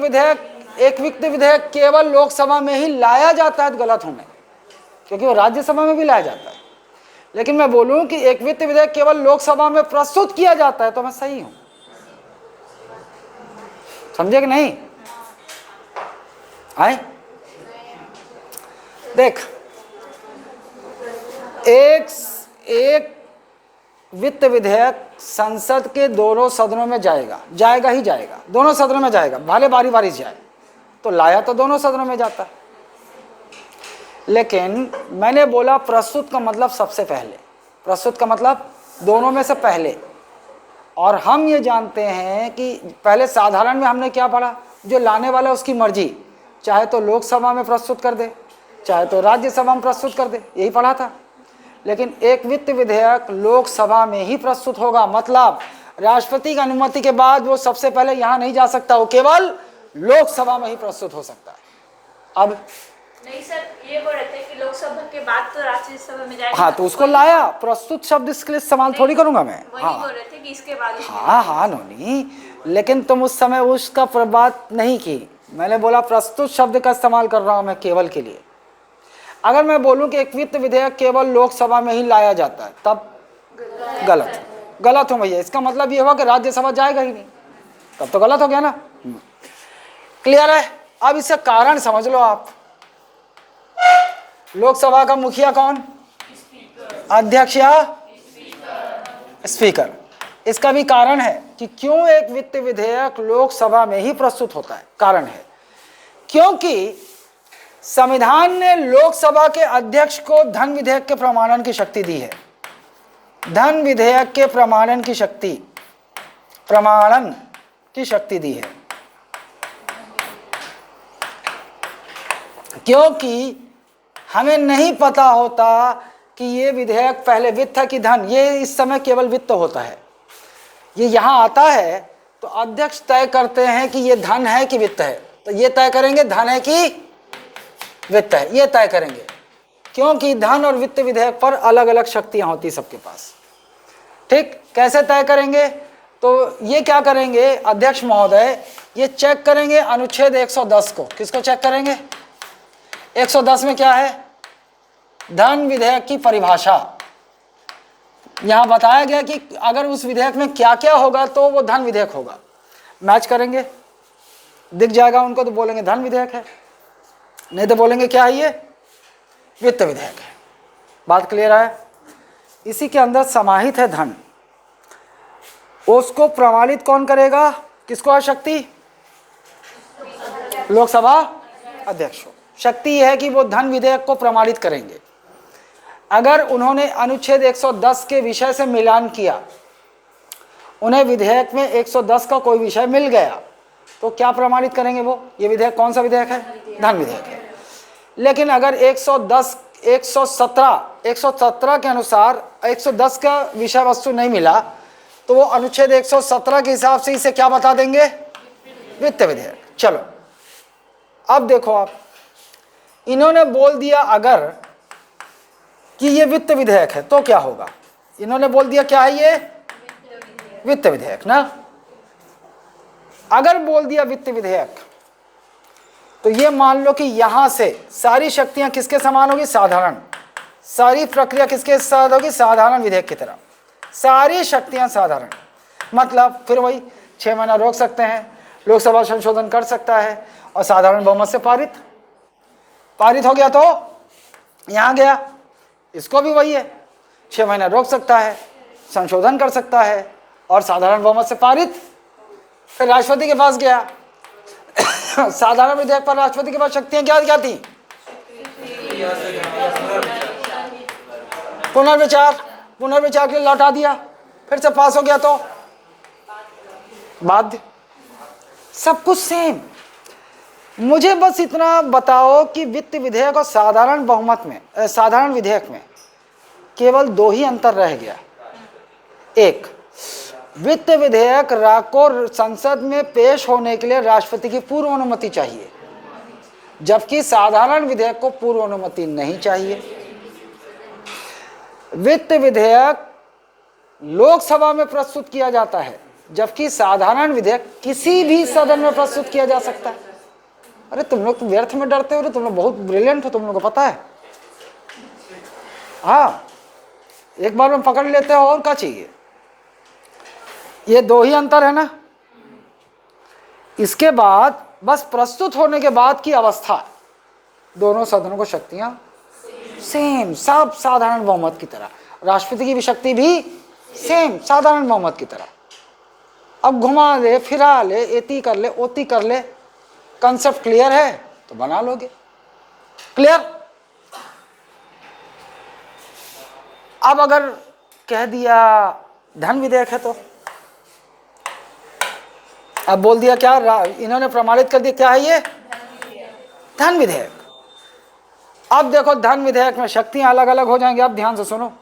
विधेयक केवल लोकसभा में ही लाया जाता है तो गलत हूं मैं, क्योंकि वो राज्यसभा में भी लाया जाता है। लेकिन मैं बोलूं कि एक वित्त विधेयक केवल लोकसभा में प्रस्तुत किया जाता है तो मैं सही हूं। समझे कि नहीं? आए देख, एक वित्त विधेयक संसद के दोनों सदनों में जाएगा ही जाएगा, दोनों सदनों में जाएगा, भले बारी बारी से जाए, तो लाया तो दोनों सदनों में जाता। लेकिन मैंने बोला प्रस्तुत का मतलब सबसे पहले, प्रस्तुत का मतलब दोनों में से पहले। और हम ये जानते हैं कि पहले साधारण में हमने क्या पढ़ा, जो लाने वाला उसकी मर्जी, चाहे तो लोकसभा में प्रस्तुत कर दे, चाहे तो राज्यसभा में प्रस्तुत कर दे, यही पढ़ा था। लेकिन एक वित्त विधेयक लोकसभा में ही प्रस्तुत होगा, मतलब राष्ट्रपति की अनुमति के बाद वो सबसे पहले यहाँ नहीं जा सकता, वो केवल लोकसभा में ही प्रस्तुत हो सकता है। अब नहीं सर, ये बोल रहे थे कि लोकसभा के बाद तो राज्यसभा में जाएगा। हाँ, तो उसको लाया, प्रस्तुत शब्द इसके लिए इस्तेमाल थोड़ी करूंगा मैं। वही हाँ बोल रहे थे कि इसके बाद हाँ नोनी, लेकिन तुम उस समय उसका बात नहीं की। मैंने बोला प्रस्तुत शब्द का इस्तेमाल कर रहा हूं मैं केवल के लिए। अगर मैं बोलूं कि एक वित्त विधेयक केवल लोकसभा में ही लाया जाता है, तब गलत हूं भैया। इसका मतलब ये हुआ कि राज्यसभा जाएगा ही नहीं, तब तो गलत हो गया ना। क्लियर है? अब इसका कारण समझ लो आप। लोकसभा का मुखिया कौन? अध्यक्ष या स्पीकर। इसका भी कारण है कि क्यों एक वित्त विधेयक लोकसभा में ही प्रस्तुत होता है। कारण है क्योंकि संविधान ने लोकसभा के अध्यक्ष को धन विधेयक के प्रमाणन की शक्ति दी है। धन विधेयक के प्रमाणन की शक्ति दी है, क्योंकि हमें नहीं पता होता कि ये विधेयक पहले वित्त है कि धन। ये इस समय केवल वित्त होता है, ये यहाँ आता है तो अध्यक्ष तय करते हैं कि ये धन है कि वित्त है। तो ये तय करेंगे धन है कि वित्त है, ये तय करेंगे, क्योंकि धन और वित्त विधेयक पर अलग अलग शक्तियां होती सबके पास। ठीक, कैसे तय करेंगे? तो ये क्या करेंगे, अध्यक्ष महोदय ये चेक करेंगे अनुच्छेद 110 को। किसको चेक करेंगे? 110 में क्या है? धन विधेयक की परिभाषा। यहां बताया गया कि अगर उस विधेयक में क्या क्या होगा तो वो धन विधेयक होगा। मैच करेंगे, दिख जाएगा उनको तो बोलेंगे धन विधेयक है, नहीं तो बोलेंगे क्या है ये? वित्त विधेयक है। बात क्लियर है? इसी के अंदर समाहित है धन। उसको प्रमाणित कौन करेगा? किसको है शक्ति? लोकसभा अध्यक्ष को शक्ति यह है कि वो धन विधेयक को प्रमाणित करेंगे। अगर उन्होंने अनुच्छेद 110 के विषय से मिलान किया, उन्हें विधेयक में 110 का कोई विषय मिल गया, तो क्या प्रमाणित करेंगे वो? ये विधेयक कौन सा विधेयक है? धन विधेयक है। लेकिन अगर 117 के अनुसार 110 का विषय वस्तु नहीं मिला, तो वो अनुच्छेद 117 के हिसाब से इसे क्या बता देंगे? वित्त विधेयक। चलो अब देखो आप, इन्होंने बोल दिया अगर कि ये वित्त विधेयक है तो क्या होगा? इन्होंने बोल दिया क्या है ये? वित्त विधेयक ना। अगर बोल दिया वित्त विधेयक, तो ये मान लो कि यहां से सारी शक्तियां किसके समान होगी? साधारण। सारी प्रक्रिया किसके साथ होगी? साधारण विधेयक की तरह। सारी शक्तियां साधारण, मतलब फिर वही 6 महीना रोक सकते हैं, लोकसभा संशोधन कर सकता है और साधारण बहुमत से पारित हो गया तो यहां गया। इसको भी वही है, 6 महीना रोक सकता है, संशोधन कर सकता है और साधारण बहुमत से पारित। फिर राष्ट्रपति के पास गया साधारण विधेयक पर राष्ट्रपति के पास शक्तियां क्या थी? पुनर्विचार के लिए लौटा दिया, फिर से पास हो गया तो बाध्य, सब कुछ सेम। मुझे बस इतना बताओ कि वित्त विधेयक और साधारण बहुमत में, साधारण विधेयक में केवल दो ही अंतर रह गया। एक, वित्त विधेयक को संसद में पेश होने के लिए राष्ट्रपति की पूर्व अनुमति चाहिए, जबकि साधारण विधेयक को पूर्व अनुमति नहीं चाहिए। वित्त विधेयक लोकसभा में प्रस्तुत किया जाता है, जबकि साधारण विधेयक किसी भी सदन में प्रस्तुत किया जा सकता है। अरे तुम लोग तो व्यर्थ में डरते हो, तुम लोग बहुत ब्रिलियंट हो, तुम लोगों को पता है। हाँ, एक बार में पकड़ लेते हो, और क्या चाहिए। ये दो ही अंतर है ना। इसके बाद बस प्रस्तुत होने के बाद की अवस्था, दोनों सदनों को शक्तियां सेम, सब साधारण बहुमत की तरह। राष्ट्रपति की भी शक्ति भी सेम, साधारण बहुमत की तरह। अब घुमा ले, फिरा ले, एती कर ले, ओती कर ले, कंसेप्ट क्लियर है तो बना लोगे। क्लियर। अब अगर कह दिया धन विधेयक है, तो अब बोल दिया क्या, इन्होंने प्रमाणित कर दिया क्या है ये, धन विधेयक। अब देखो धन विधेयक में शक्तियां अलग अलग हो जाएंगी। अब ध्यान से सुनो,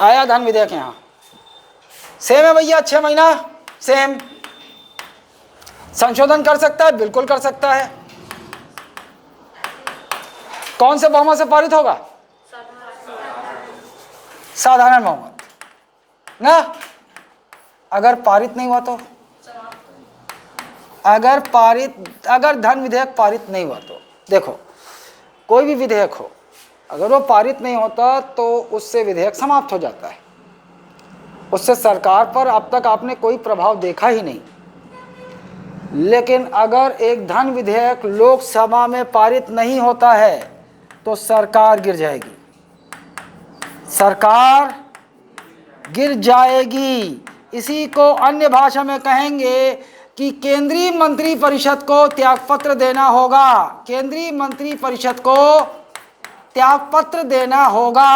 आया धन विधेयक यहां, सेम है भैया, 6 महीना सेम। संशोधन कर सकता है, बिल्कुल कर सकता है। कौन से बहुमत से पारित होगा, साधारण बहुमत ना। अगर पारित नहीं हुआ तो, अगर धन विधेयक पारित नहीं हुआ तो, देखो कोई भी विधेयक हो, अगर वो पारित नहीं होता तो उससे विधेयक समाप्त हो जाता है। उससे सरकार पर अब तक आपने कोई प्रभाव देखा ही नहीं। लेकिन अगर एक धन विधेयक लोकसभा में पारित नहीं होता है तो सरकार गिर जाएगी, सरकार गिर जाएगी। इसी को अन्य भाषा में कहेंगे कि केंद्रीय मंत्री परिषद को त्यागपत्र देना होगा। केंद्रीय मंत्री परिषद को त्यागपत्र देना होगा।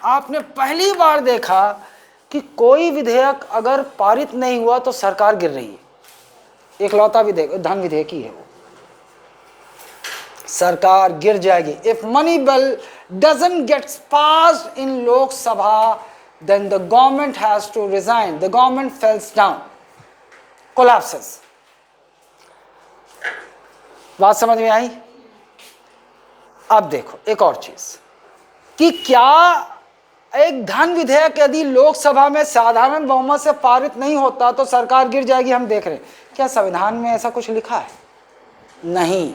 आपने पहली बार देखा कि कोई विधेयक अगर पारित नहीं हुआ तो सरकार गिर रही है। एकलौता विधेयक धन विधेयक ही है वो, सरकार गिर जाएगी। If money bill doesn't get passed in Lok Sabha, then the government has to resign. The government falls down, collapses. बात समझ में आई। अब देखो एक और चीज कि क्या एक धन विधेयक यदि लोकसभा में साधारण बहुमत से पारित नहीं होता तो सरकार गिर जाएगी, हम देख रहे हैं। क्या संविधान में ऐसा कुछ लिखा है? नहीं।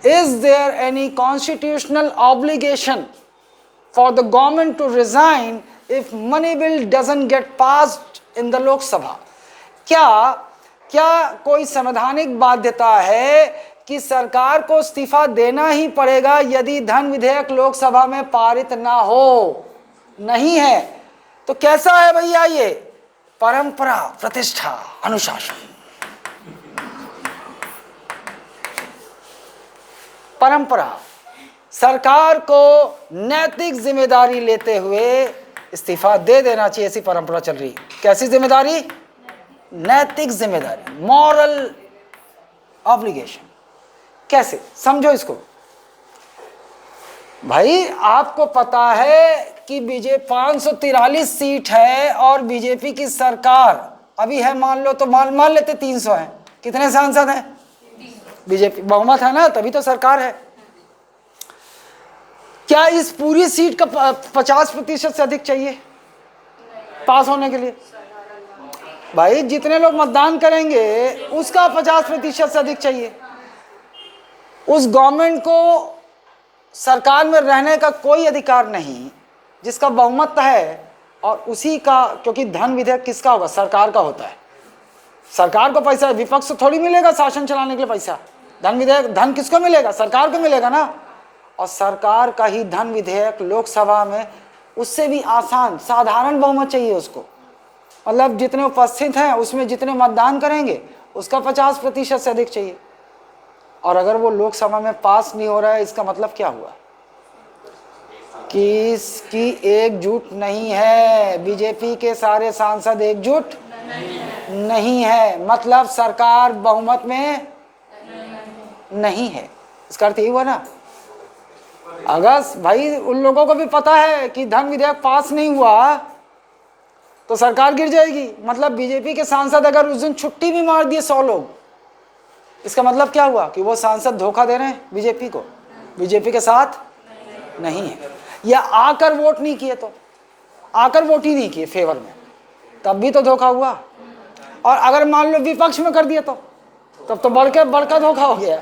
Is there any constitutional obligation for the government to resign if money bill doesn't get passed in the Lok Sabha? क्या कोई संवैधानिक बाध्यता है कि सरकार को इस्तीफा देना ही पड़ेगा यदि धन विधेयक लोकसभा में पारित ना हो? नहीं है। तो कैसा है भैया ये? परंपरा, प्रतिष्ठा, अनुशासन। परंपरा, सरकार को नैतिक जिम्मेदारी लेते हुए इस्तीफा दे देना चाहिए, ऐसी परंपरा चल रही। कैसी जिम्मेदारी? नैतिक जिम्मेदारी, मॉरल ऑब्लिगेशन। कैसे समझो इसको भाई। आपको पता है कि बीजेपी 543 सीट है और बीजेपी की सरकार अभी है, मान लो तो मान लेते 300 है। कितने सांसद हैं? बीजेपी बहुमत है ना, तभी तो सरकार है। क्या इस पूरी सीट का 50% से अधिक चाहिए पास होने के लिए? भाई जितने लोग मतदान करेंगे उसका 50% से अधिक चाहिए। उस गवर्नमेंट को सरकार में रहने का कोई अधिकार नहीं जिसका बहुमत है, और उसी का, क्योंकि धन विधेयक किसका होगा? सरकार का होता है। सरकार को पैसा विपक्ष को थोड़ी मिलेगा शासन चलाने के लिए पैसा। धन विधेयक, धन किसको मिलेगा? सरकार को मिलेगा ना। और सरकार का ही धन विधेयक लोकसभा में उससे भी आसान साधारण बहुमत चाहिए उसको। मतलब जितने उपस्थित हैं उसमें जितने मतदान करेंगे उसका 50% से अधिक चाहिए। और अगर वो लोकसभा में पास नहीं हो रहा है, इसका मतलब क्या हुआ? किसकी एकजुट नहीं है? बीजेपी के सारे सांसद एकजुट नहीं है, मतलब सरकार बहुमत में नहीं है। इसका अर्थ यही हुआ ना। अगर भाई उन लोगों को भी पता है कि धन विधेयक पास नहीं हुआ तो सरकार गिर जाएगी। मतलब बीजेपी के सांसद अगर उस दिन छुट्टी भी मार दिए 100 लोग, इसका मतलब क्या हुआ कि वो सांसद धोखा दे रहे हैं बीजेपी को, बीजेपी के साथ नहीं है। या आकर वोट नहीं किए, तो आकर वोट ही नहीं किए फेवर में, तब भी तो धोखा हुआ। और अगर मान लो विपक्ष में कर दिया तो तब तो बड़का धोखा हो गया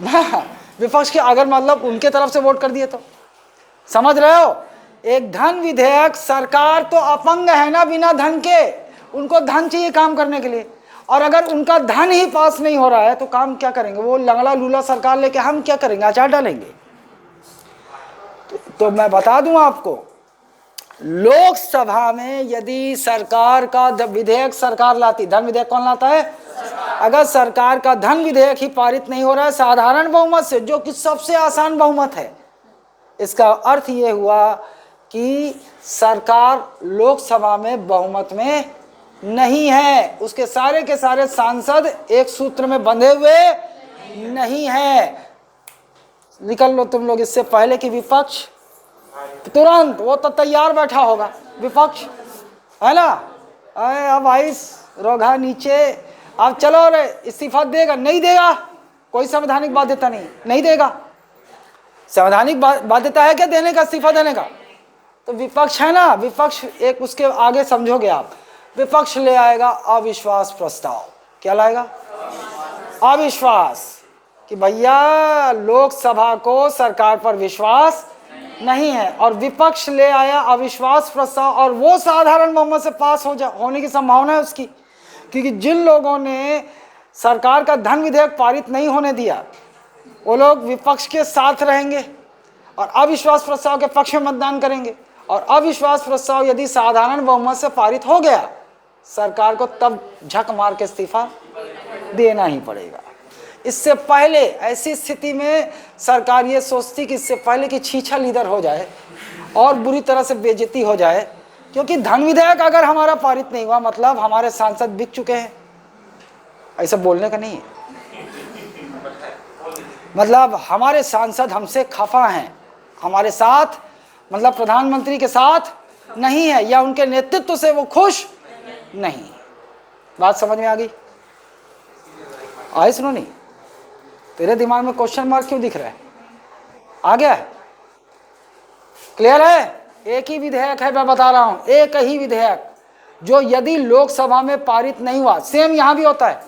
ना। विपक्ष के अगर मतलब उनके तरफ से वोट कर दिए तो, समझ रहे हो? एक धन विधेयक, सरकार तो अपंग है ना बिना धन के, उनको धन चाहिए काम करने के लिए, और अगर उनका धन ही पास नहीं हो रहा है तो काम क्या करेंगे? वो लंगड़ा लूला सरकार लेके हम क्या करेंगे? अचार डालेंगे। तो मैं बता दूं आपको, लोकसभा में यदि सरकार का विधेयक सरकार लाती, धन विधेयक कौन लाता है? अगर सरकार का धन विधेयक ही पारित नहीं हो रहा है साधारण बहुमत से, जो कि सबसे आसान बहुमत है, इसका अर्थ ये हुआ कि सरकार लोकसभा में बहुमत में नहीं है, उसके सारे के सारे सांसद एक सूत्र में बंधे हुए नहीं है। निकल लो तुम लोग इससे पहले कि विपक्ष तुरंत, वो तो तैयार बैठा होगा विपक्ष, है ना? अरे अब भाई रोगा नीचे, अब चलो रे इस्तीफा देगा नहीं देगा, कोई संवैधानिक बाध्यता नहीं देगा। संवैधानिक बाध्यता है क्या देने का, इस्तीफा देने का? तो विपक्ष है ना, विपक्ष एक उसके आगे समझोगे आप, विपक्ष ले आएगा अविश्वास प्रस्ताव। क्या लाएगा? अविश्वास, कि भैया लोकसभा को सरकार पर विश्वास नहीं है, और विपक्ष ले आया अविश्वास प्रस्ताव, और वो साधारण बहुमत से पास होने की संभावना है उसकी, क्योंकि जिन लोगों ने सरकार का धन विधेयक पारित नहीं होने दिया वो लोग विपक्ष के साथ रहेंगे और अविश्वास प्रस्ताव के पक्ष में मतदान करेंगे, और अविश्वास प्रस्ताव यदि साधारण बहुमत से पारित हो गया, सरकार को तब झक मार के इस्तीफा देना ही पड़ेगा। इससे पहले ऐसी स्थिति में सरकार ये सोचती कि इससे पहले कि छीछा लीडर हो जाए और बुरी तरह से बेइज्जती हो जाए, क्योंकि धन विधेयक अगर हमारा पारित नहीं हुआ मतलब हमारे सांसद बिक चुके हैं। ऐसा बोलने का नहीं है, मतलब हमारे सांसद हमसे खफा हैं, हमारे साथ मतलब प्रधानमंत्री के साथ नहीं है, या उनके नेतृत्व से वो खुश नहीं। बात समझ में आ गई? आई सुनो नहीं? तेरे दिमाग में क्वेश्चन मार्क क्यों दिख रहा है? आ गया? क्लियर है? एक ही विधेयक है, मैं बता रहा हूं, एक ही विधेयक जो यदि लोकसभा में पारित नहीं हुआ, सेम यहां भी होता है।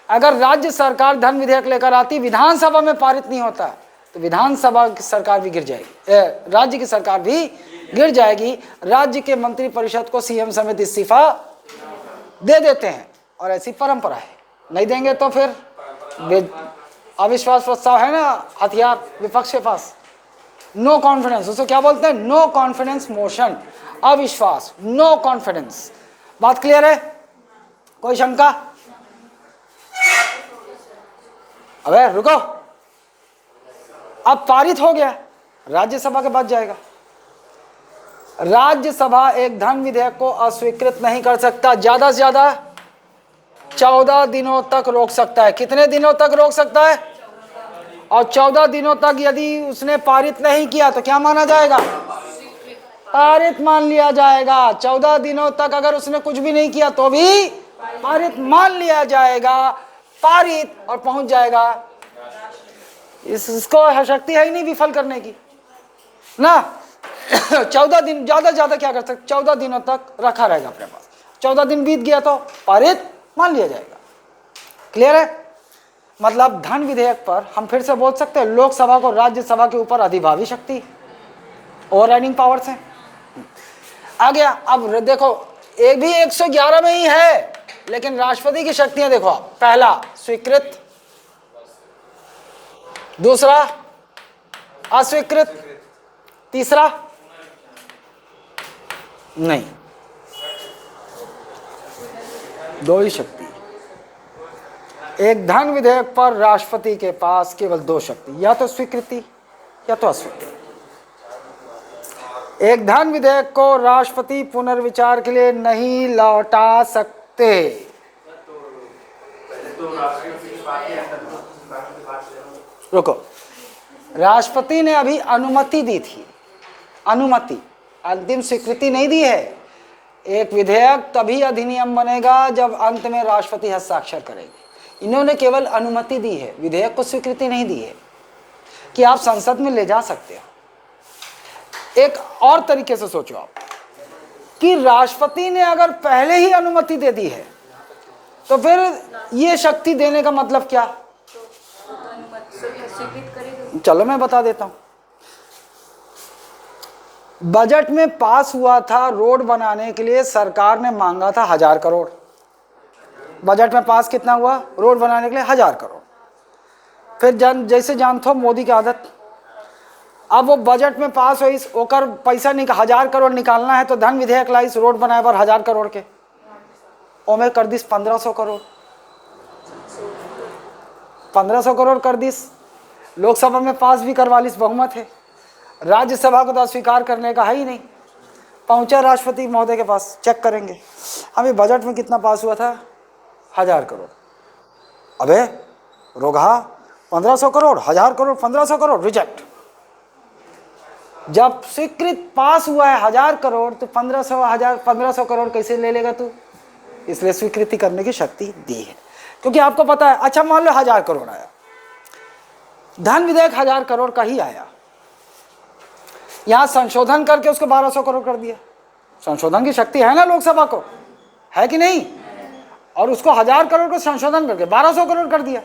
अगर राज्य सरकार धन विधेयक लेकर आती, विधानसभा में पारित नहीं होता, तो विधानसभा की सरकार भी गिर जाएगी, राज्य की सरकार भी गिर जाएगी। राज्य के मंत्रिपरिषद को सीएम समेत इस्तीफा दे देते हैं, और ऐसी परंपरा है। नहीं देंगे तो फिर अविश्वास प्रस्ताव है ना हथियार विपक्ष के पास, नो कॉन्फिडेंस, उसको क्या बोलते हैं? नो कॉन्फिडेंस मोशन, अविश्वास, नो कॉन्फिडेंस। बात क्लियर है? कोई शंका? अबे रुको, अब पारित हो गया, राज्यसभा के बाद जाएगा। राज्यसभा एक धन विधेयक को अस्वीकृत नहीं कर सकता, ज्यादा से ज्यादा 14 दिनों तक रोक सकता है। कितने दिनों तक रोक सकता है? और 14 दिनों तक यदि उसने पारित नहीं किया तो क्या माना जाएगा? पारित मान लिया जाएगा। 14 दिनों तक अगर उसने कुछ भी नहीं किया तो भी पारित मान लिया जाएगा, पारित, और पहुंच जाएगा। इसको शक्ति है ही नहीं विफल करने की ना। 14 दिन, ज्यादा क्या कर सकते? 14 दिनों तक रखा रहेगा अपने पास। 14 दिन बीत गया तो पारित मान लिया जाएगा। क्लियर है? मतलब धन विधेयक पर हम फिर से बोल सकते हैं, लोकसभा को राज्यसभा के ऊपर अधिभावी शक्ति, ओवरराइडिंग पावर्स हैं। आ गया। अब देखो, एक भी 111 में ही है, लेकिन राष्ट्रपति की शक्तियां देखो। पहला स्वीकृत, दूसरा अस्वीकृत, तीसरा नहीं, दो ही शक्ति। एक धन विधेयक पर राष्ट्रपति के पास केवल 2 शक्ति, या तो स्वीकृति या तो अस्वीकृति। एक धन विधेयक को राष्ट्रपति पुनर्विचार के लिए नहीं लौटा सकते। रुको, राष्ट्रपति ने अभी अनुमति दी थी, अनुमति, अंतिम स्वीकृति नहीं दी है। एक विधेयक तभी अधिनियम बनेगा जब अंत में राष्ट्रपति हस्ताक्षर करेंगे। इन्होंने केवल अनुमति दी है, विधेयक को स्वीकृति नहीं दी है कि आप संसद में ले जा सकते हो। एक और तरीके से सोचो आप कि राष्ट्रपति ने अगर पहले ही अनुमति दे दी है तो फिर ये शक्ति देने का मतलब क्या? चलो मैं बता देता हूं। बजट में पास हुआ था, रोड बनाने के लिए सरकार ने मांगा था 1000 करोड़। बजट में पास कितना हुआ? रोड बनाने के लिए 1000 करोड़। फिर जैसे जानते हो मोदी की आदत, अब वो बजट में पास हुई ओकर पैसा 1000 करोड़ निकालना है तो धन विधेयक लाइस रोड बनाए पर 1000 करोड़ के ओमे कर दिस 1500 करोड़, 1500 करोड़ कर दिस। लोकसभा में पास भी करवा लिस, बहुमत है। राज्यसभा को तो स्वीकार करने का है ही नहीं। पहुंचा राष्ट्रपति महोदय के पास, चेक करेंगे अभी बजट में कितना पास हुआ था? 1000 करोड़। अबे रोगा 1500 करोड़, 1000 करोड़, 1500 करोड़, रिजेक्ट। जब स्वीकृत पास हुआ है 1000 करोड़ तो 1500 करोड़ कैसे ले लेगा तू? इसलिए स्वीकृति करने की शक्ति दी है, क्योंकि आपको पता है। अच्छा मान लो 1000 करोड़ आया, धन विधेयक 1000 करोड़ का ही आया, यहां संशोधन करके उसको 1200 करोड़ कर दिया। संशोधन की शक्ति है ना लोकसभा को, है कि नहीं? और उसको 1000 करोड़ को संशोधन करके 1200 करोड़ कर दिया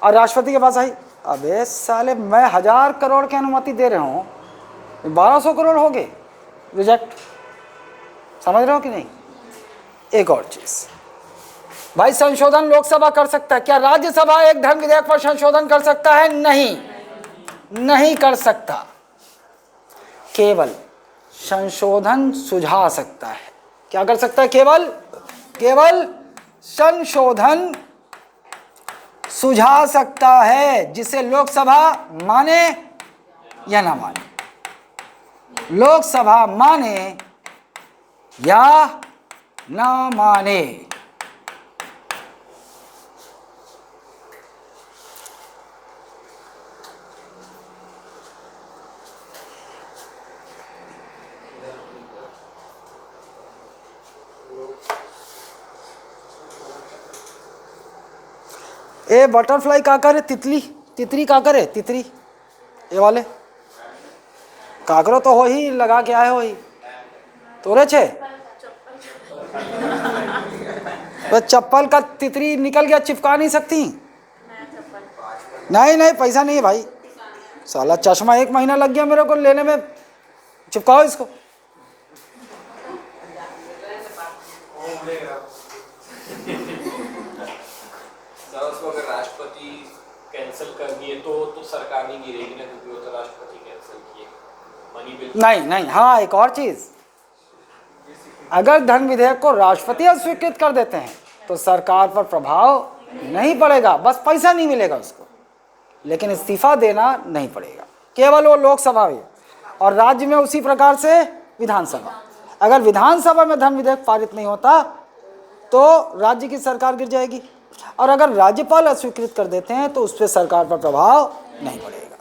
और राष्ट्रपति के पास आई, अबे साले मैं 1000 करोड़ की अनुमति दे रहा हूं, 1200 करोड़ हो गए, रिजेक्ट। समझ रहे हो कि नहीं? एक और चीज भाई, संशोधन लोकसभा कर सकता है, क्या राज्यसभा एक धन विधेयक पर संशोधन कर सकता है? नहीं, नहीं कर सकता। केवल संशोधन सुझा सकता है। क्या कर सकता है? केवल संशोधन सुझा सकता है, जिसे लोकसभा माने या ना माने। लोकसभा माने या ना माने। ए बटरफ्लाई का करे, तितरी का करे, तितरी ये वाले काकरो तो हो ही लगा के आए हो ही तोरे छे। तो चप्पल का तितरी निकल गया, चिपका नहीं सकती? नहीं पैसा नहीं है भाई, साला चश्मा 1 महीना लग गया मेरे को लेने में, चिपकाओ इसको। उसको अगर राष्ट्रपति कैंसिल कर दिए तो सरकार नहीं गिरेगी ना, क्योंकि वो तो राष्ट्रपति कैंसिल किए मनी बिल। नहीं, हाँ एक और चीज, अगर धन विधेयक को राष्ट्रपति अस्वीकृत कर देते हैं तो सरकार पर प्रभाव नहीं पड़ेगा, बस पैसा नहीं मिलेगा उसको, लेकिन इस्तीफा देना नहीं पड़ेगा। केवल वो लोकसभा में और राज्य में उसी प्रकार से विधानसभा। अगर विधानसभा में धन विधेयक पारित नहीं होता तो राज्य की सरकार गिर जाएगी, और अगर राज्यपाल अस्वीकृत कर देते हैं तो उस पर सरकार पर प्रभाव नहीं पड़ेगा।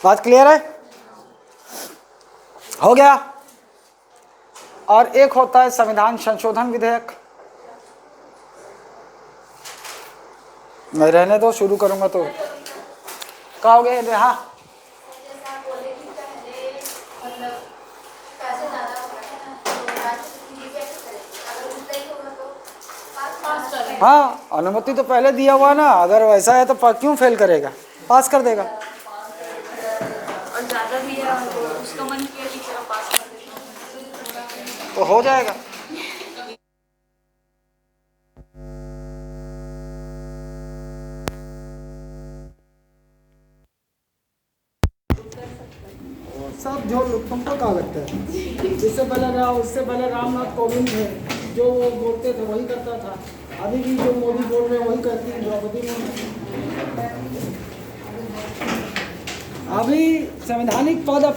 बात क्लियर है? हो गया। और एक होता है संविधान संशोधन विधेयक। मैं रहने दो, शुरू करूंगा तो कहोगे हाँ हाँ, अनुमति तो पहले दिया हुआ ना, अगर वैसा है तो क्यों फेल करेगा, पास कर देगा। और ज़्यादा भी है, उसका मन किया कि चलो पास कर देते तो हो जाएगा। सब जो तुमको क्या लगता है, उससे पहले रामनाथ कोविंद थे, जो वो बोलते थे वही करता था। अभी भी जो मोदी बोल रहे हैं वही करती है द्रौपदी मुर्मू। अभी संवैधानिक पद